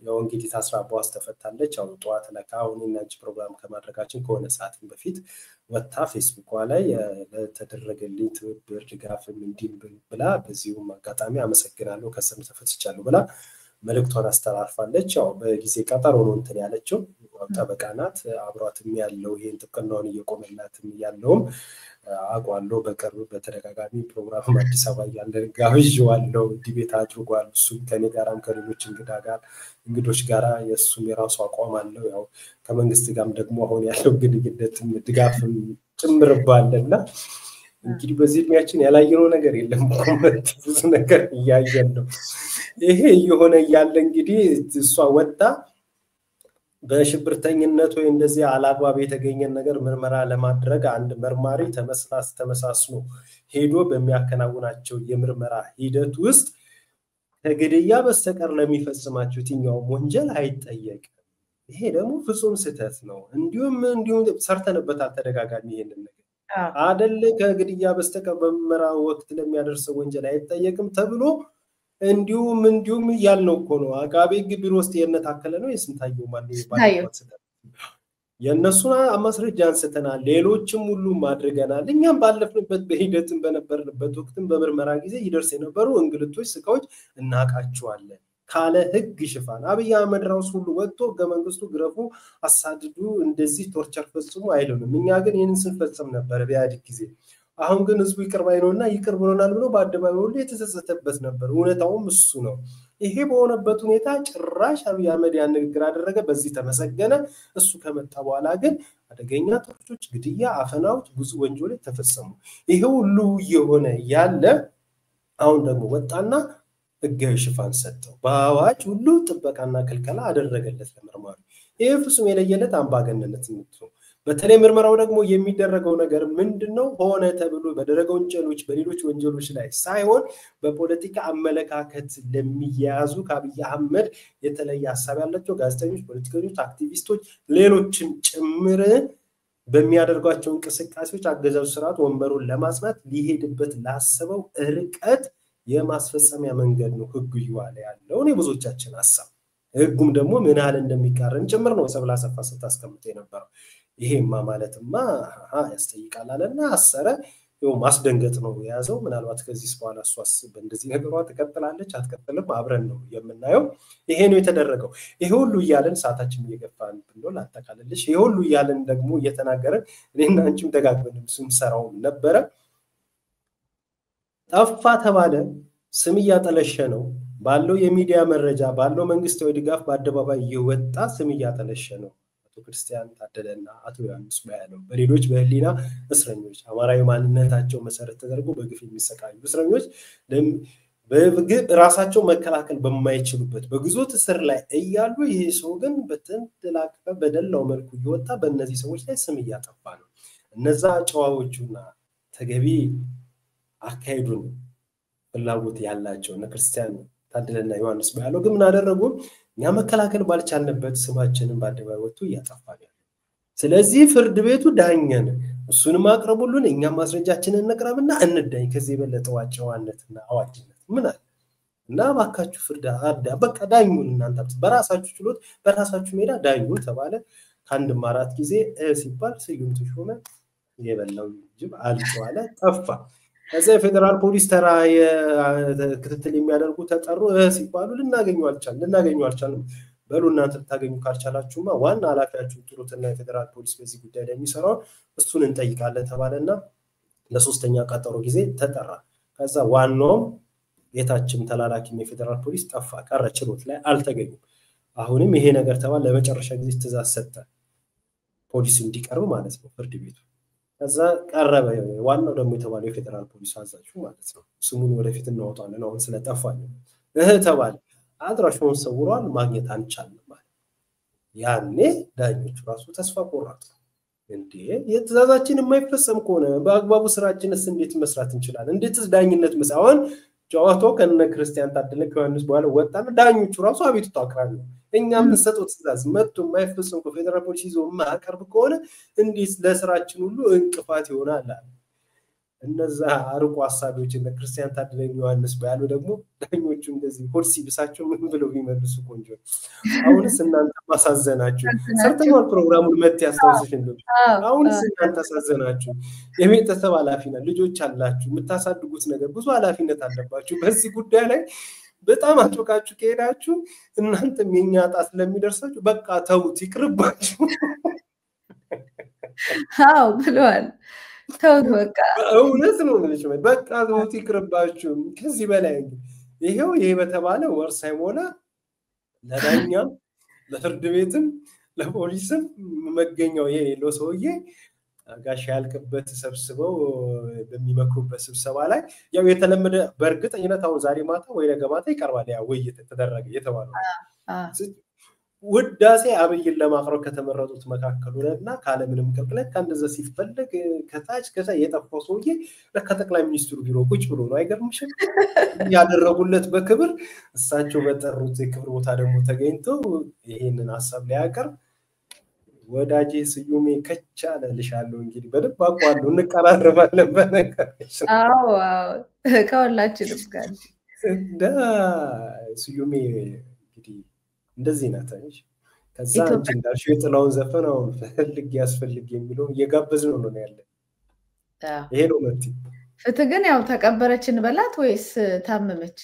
ያው እንግዲህ ታስራ በዋስ ተፈታለች። አሁን ጠዋት ለካ አሁን እናንቺ ፕሮግራም ከማድረጋችን ከሆነ ሰዓት በፊት ወጣ ፌስቡክ ላይ ለተደረገልኝ ትብብር ድጋፍም እንዲም ብላ በዚሁም አጋጣሚ አመሰግናለሁ ከስም ተፈትቻለሁ ብላ መልእክቷን አስተላልፋለች። ያው በጊዜ ቀጠሮ ነው እንትን ያለችው። ጠበቃ ናት። አብሯትም ያለው ይሄን ጥብቅናውን እየቆመላትም ያለውም አቋለው በቅርብ በተደጋጋሚ ፕሮግራም አዲስ አበባ ያለ ጋብዣዋለሁ። ዲቤት አድርጓል። እሱ ከኔ ጋራም ከሌሎች እንግዶች ጋራ የሱም የራሱ አቋም አለው። ያው ከመንግስት ጋርም ደግሞ አሁን ያለው ግንኙነትም ድጋፍም ጭምርባልና እንግዲህ በዚህ እድሜያችን ያላየነው ነገር የለም። ብዙ ነገር እያየን ነው። ይሄ የሆነ ያለ እንግዲህ እሷ ወጣ በሽብርተኝነት ወይ እንደዚህ አላግባብ የተገኘን ነገር ምርመራ ለማድረግ አንድ መርማሪ ተመሳስሎ ሄዶ በሚያከናውናቸው የምርመራ ሂደት ውስጥ ከግድያ በስተቀር ለሚፈጽማቸው የትኛውም ወንጀል አይጠየቅም። ይሄ ደግሞ ፍጹም ስህተት ነው። እንዲሁም ሰርተንበታል ተደጋጋሚ ይሄንን ነገር አይደል? ከግድያ በስተቀር በምርመራ ወቅት ለሚያደርሰው ወንጀል አይጠየቅም ተብሎ እንዲሁም ያልነው እኮ ነው። አቃቤ ሕግ ቢሮ ውስጥ የነታከለ ነው የስንታየው ማለት ነው። የነሱን ማስረጃ አንስተናል። ሌሎችም ሁሉ አድርገናል። እኛም ባለፍንበት በሂደትም በነበርንበት ወቅትም በምርመራ ጊዜ ይደርስ የነበሩ እንግልቶች፣ ስቃዮች እናቃቸዋለን። ካለ ሕግ ሽፋን አብይ አህመድ ራሱ ሁሉ ወጥቶ ህገ መንግስቱ ግረፉ፣ አሳድዱ፣ እንደዚህ ቶርቸር ፈጽሙ አይሉንም። እኛ ግን ይህንን ስንፈጽም ነበር በኢህአዴግ ጊዜ። አሁን ግን ህዝቡ ይቅር ባይ ነውና ይቅር ብሎናል ብሎ በአደባባይ ሁሉ የተጸጸተበት ነበር። እውነታውም እሱ ነው። ይሄ በሆነበት ሁኔታ ጭራሽ አብይ አህመድ ያን ንግግር አደረገ፣ በዚህ ተመሰገነ። እሱ ከመጣ በኋላ ግን አደገኛ ጦርቶች፣ ግድያ፣ አፈናዎች፣ ብዙ ወንጀሎች ተፈጸሙ። ይሄ ሁሉ የሆነ ያለ አሁን ደግሞ ወጣና ህጋዊ ሽፋን ሰጠው። በአዋጅ ሁሉ ጥበቃና ክልከላ አደረገለት ለመርማሪ። ይሄ ፍጹም የለየለት አምባገነንነት ነው። በተለይ ምርመራው ደግሞ የሚደረገው ነገር ምንድነው? ሆነ ተብሎ በደረገ ወንጀሎች በሌሎች ወንጀሎች ላይ ሳይሆን በፖለቲካ አመለካከት ለሚያዙ ከአብይ አህመድ የተለየ ሐሳብ ያላቸው ጋዜጠኞች፣ ፖለቲከኞች፣ አክቲቪስቶች፣ ሌሎችም ጭምር በሚያደርጓቸው እንቅስቃሴዎች አገዛዙ ስርዓት ወንበሩን ለማጽናት ሊሄድበት ላሰበው ርቀት የማስፈጸሚያ መንገድ ነው ህጉ ይዋለ ያለው ነው ብዙዎቻችን ሐሳብ። ህጉም ደግሞ ምን ያህል እንደሚቃረን ጭምር ነው ሰብለ አሰፋ ስታስቀምጥ የነበረው። ይሄማ ማለትማ ያስጠይቃል አለና አሰረ። ይኸው ማስደንገጥ ነው የያዘው። ምናልባት ከዚህ በኋላ እሷስ በእንደዚህ ነገሯ ትቀጥላለች አትቀጥልም አብረን ነው የምናየው። ይሄ ነው የተደረገው። ይሄ ሁሉ እያለን ሰዓታችን እየገፋን ብንል አጠቃልልሽ ይሄ ሁሉ እያለን ደግሞ እየተናገረን እኔና አንቺም ደጋግመን ስንሰራው ነበረ። ጠፋ ተባለ ስም እያጠለሸ ነው ባለው የሚዲያ መረጃ ባለው መንግስታዊ ድጋፍ በአደባባይ እየወጣ ስም እያጠለሸ ነው አቶ ክርስቲያን ታደለና አቶ ዮሐንስ ባያለው በሌሎች በህሊና እስረኞች አማራዊ ማንነታቸው መሰረት ተደርጎ በግፍ የሚሰቃዩ እስረኞች በግፍ ራሳቸው መከላከል በማይችሉበት በግዞት እስር ላይ እያሉ ይሄ ሰው ግን በተንደላቀ በደላው መልኩ እየወጣ በእነዚህ ሰዎች ላይ ስም እያጠፋ ነው እነዛ ጨዋዎቹና ተገቢ አካሄዱን ፍላጎት ያላቸው እነ ክርስቲያን ታደለና ዮሐንስ ባያለው ግን ምን አደረጉ እኛ መከላከል ባልቻልንበት ስማችንን በአደባባይ ወጥቶ እያጠፋን ያለው ስለዚህ ፍርድ ቤቱ ዳኘን እሱንም አቅርቡልን እኛ ማስረጃችንን እንቅረብና እንዳኝ ከዚህ የበለጠ ዋጫዋነትና አዋጅነት ምን አለ እና ባካችሁ ፍርድ በቃ ዳኙን እናንተ በራሳችሁ ችሎት በራሳችሁ ሜዳ ዳኙን ተባለ ከአንድም አራት ጊዜ ሲባል ስዩም ተሾመ የበላው ጅብ አልጨዋለ ጠፋ ከዛ የፌደራል ፖሊስ ተራ የክትትል የሚያደርጉ ተጠሩ ሲባሉ ልናገኙ አልቻልንም በሉ እናንተ ታገኙ ካልቻላችሁማ ዋና ኃላፊያችሁ ጥሩትና የፌደራል ፖሊስ በዚህ ጉዳይ ላይ የሚሰራው እሱን እንጠይቃለን ተባለና ለሶስተኛ ቀጠሮ ጊዜ ተጠራ ከዛ ዋናው የታችም ተላላኪ የፌደራል ፖሊስ ጠፋ ቀረ ችሎት ላይ አልተገኙም አሁንም ይሄ ነገር ተባለ ለመጨረሻ ጊዜ ትእዛዝ ሰጠ ፖሊስ እንዲቀርብ ማለት ነው ፍርድ ቤቱ ከዛ ቀረበ ዋናው ደግሞ የተባለው የፌደራል ፖሊስ አዛዡ ማለት ነው ስሙን ወደፊት እናወጣለን አሁን ስለጠፋኝ ተባለ አድራሻውን ሰውሯል ማግኘት አንቻልም ማለት ያኔ ዳኞቹ ራሱ ተስፋ ቆራጡ እንዴ የትእዛዛችን የማይፈጸም ከሆነ በአግባቡ ስራችንስ እንዴት መስራት እንችላለን እንዴትስ ዳኝነት መስአውን ጨዋታው ከነ ክርስቲያን ታደለ ከዮሐንስ በኋላ ወጣና ዳኞቹ ራሱ አቤቱታ አቅራቢ እኛም እንሰጠው ትእዛዝ መጥቶ የማይፈጸም ከፌደራል ፖሊስ ይዞ ማቀርብ ከሆነ እንዴት ለስራችን ሁሉ እንቅፋት ይሆናል እነዛ አርቆ ሐሳቦች እነ ክርስቲያን ታደለ ዮሐንስ ባያለው ደግሞ ዳኞቹ እንደዚህ ሆርሲ ብሳቸው ምን ብለው ቢመልሱ ቆንጆ አሁንስ እናንተ ማሳዘናችሁ ሰርተናል ፕሮግራሙን መት ያስተውስሽ እንደው አሁንስ እናንተ አሳዘናችሁ የቤተሰብ ኃላፊነት ልጆች አላችሁ የምታሳድጉት ነገር ብዙ ኃላፊነት አለባችሁ በዚህ ጉዳይ ላይ በጣም አጥብቃችሁ ከሄዳችሁ እናንተም የኛ ጣት ለሚደርሳችሁ በቃ ተውት ይቅርባችሁ አው ብለዋል ተውት በቃ እውነት ነው ማለት ነው በቃ ተውት ይቅርባችሁ ከዚህ በላይ ይሄው ይሄ በተባለ ወር ሳይሞላ ለዳኛም ለፍርድ ቤትም ለፖሊስም መገኛው ይሄ ለሰውዬ ጋሽ ያልከበት ተሰብስበው በሚመክሩበት ስብሰባ ላይ ያው የተለመደ በርግጠኝነት አሁን ዛሬ ማታ ወይ ነገ ማታ ይቀርባል ያ ውይይት ተደረገ የተባለው ውዳሴ አብይን ለማቅረብ ከተመረጡት መካከል ሆነና ካለምንም ቅልቅለት ከእንደዛ ሲፈልግ ከታች ከዛ የጠፋው ሰውዬ ለከጠቅላይ ሚኒስትሩ ቢሮ ቁጭ ብሎ ነው አይገርምሽም ያደረጉለት በክብር እሳቸው በጠሩት የክብር ቦታ ደግሞ ተገኝተው ይሄንን ሐሳብ ሊያቀርብ ወዳጄ ስዩሜ ከቻለ ልሻለው እንግዲህ በደብ አቋለው እንቀራረባለን በነገር አዎ ከሁላችንም ጋር እንደ ስዩሜ እንግዲህ እንደዚህ ናታንሽ ከዛ እንዳልሽው የጥላውን ዘፈናው ፈልግ ያስፈልግ የሚለው እየጋበዝነው ነው ያለ ይሄ ነው ማለት ፍትህ ግን ያው ተቀበረችን በላት ወይስ ታመመች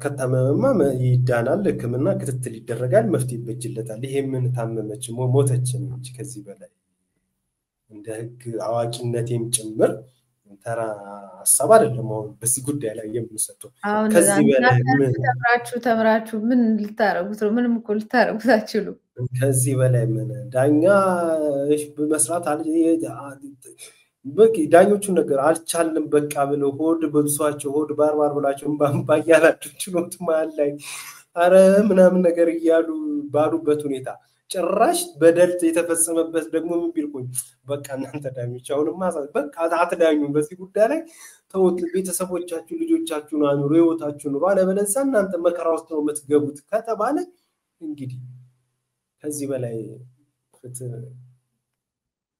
ከተመመማ ይዳናል ህክምና ክትትል ይደረጋል መፍትሄ ይበጅለታል ይሄ ምን ታመመች ሞተች እንጂ ከዚህ በላይ እንደ ህግ አዋቂነቴም ጭምር ተራ ሐሳብ አይደለም አሁን በዚህ ጉዳይ ላይ የምንሰጠው ከዚህ በላይ ምን ተምራችሁ ምን ልታረጉት ነው ምንም እኮ ልታረጉት አትችሉ ከዚህ በላይ ምን ዳኛ በመስራት በቂ ዳኞቹ ነገር አልቻልንም በቃ ብለው ሆድ በብሷቸው ሆድ ባርባር ብላቸው ባያላችሁ ችሎት ማለት ላይ አረ ምናምን ነገር ይያሉ ባሉበት ሁኔታ ጭራሽ በደል የተፈጸመበት ደግሞ ምን ቢልኩኝ በቃ እናንተ ዳኞች አሁንማ በቃ አትዳኙ በዚህ ጉዳይ ላይ ተውት ቤተሰቦቻችሁ ልጆቻችሁን አኑሩ ህይወታችሁን ኑሩ አለበለዚያ እናንተ መከራ ውስጥ ነው የምትገቡት ከተባለ እንግዲህ ከዚህ በላይ ፍትህ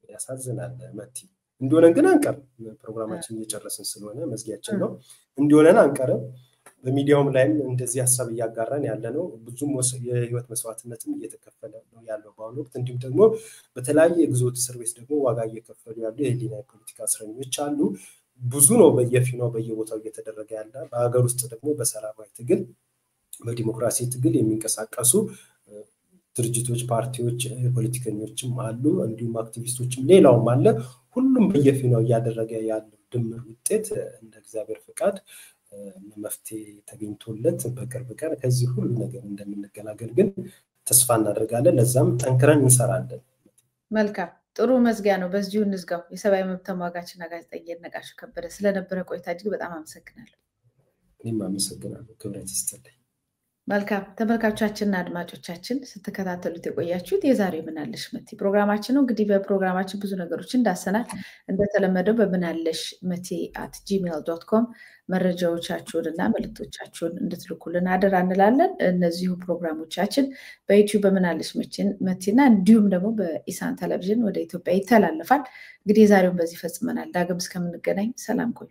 ያሳዝናል መቲ እንደሆነ ግን አንቀር ፕሮግራማችን እየጨረስን ስለሆነ መዝጊያችን ነው እንደሆነ አንቀርም በሚዲያውም ላይም እንደዚህ ሐሳብ ያጋራን ያለ ነው ብዙም የህይወት መስዋዕትነትም እየተከፈለ ነው ያለው ባሁን ወቅት እንዲሁም ደግሞ በተለያየ ግዞት ሰርቪስ ደግሞ ዋጋ እየከፈሉ ያሉ የህሊና ፖለቲካ እስረኞች አሉ ብዙ ነው በየፊናው በየቦታው እየተደረገ ያለ በአገር ውስጥ ደግሞ በሰላማዊ ትግል በዲሞክራሲ ትግል የሚንቀሳቀሱ ድርጅቶች ፓርቲዎች ፖለቲከኞችም አሉ እንዲሁም አክቲቪስቶችም ሌላውም አለ ሁሉም በየፊናው ያደረገ ያለው ድምር ውጤት እንደ እግዚአብሔር ፍቃድ መፍትሄ ተገኝቶለት በቅርብ ቀን ከዚህ ሁሉ ነገር እንደምንገላገል ግን ተስፋ እናደርጋለን። ለዛም ጠንክረን እንሰራለን። መልካም ጥሩ መዝጊያ ነው። በዚሁ እንዝጋው። የሰብአዊ መብት ተሟጋችና ጋዜጠኛ ነጋሽ ከበደ ስለነበረ ቆይታ እጅግ በጣም አመሰግናለሁ። እኔም አመሰግናለሁ። ክብረት ይስጥልኝ። መልካም ተመልካቾቻችንና አድማጮቻችን ስትከታተሉት የቆያችሁት የዛሬው ምናለሽ መቲ ፕሮግራማችን ነው። እንግዲህ በፕሮግራማችን ብዙ ነገሮችን ዳሰናል። እንደተለመደው በምናለሽ@gmail.com መረጃዎቻችሁንና መልእክቶቻችሁን እንድትልኩልን አደራ እንላለን። እነዚሁ ፕሮግራሞቻችን በዩቲዩብ በምናለሽ መቲና እንዲሁም ደግሞ በኢሳን ቴሌቪዥን ወደ ኢትዮጵያ ይተላለፋል። እንግዲህ የዛሬውን በዚህ ፈጽመናል። ዳግም እስከምንገናኝ ሰላም ቆዩ።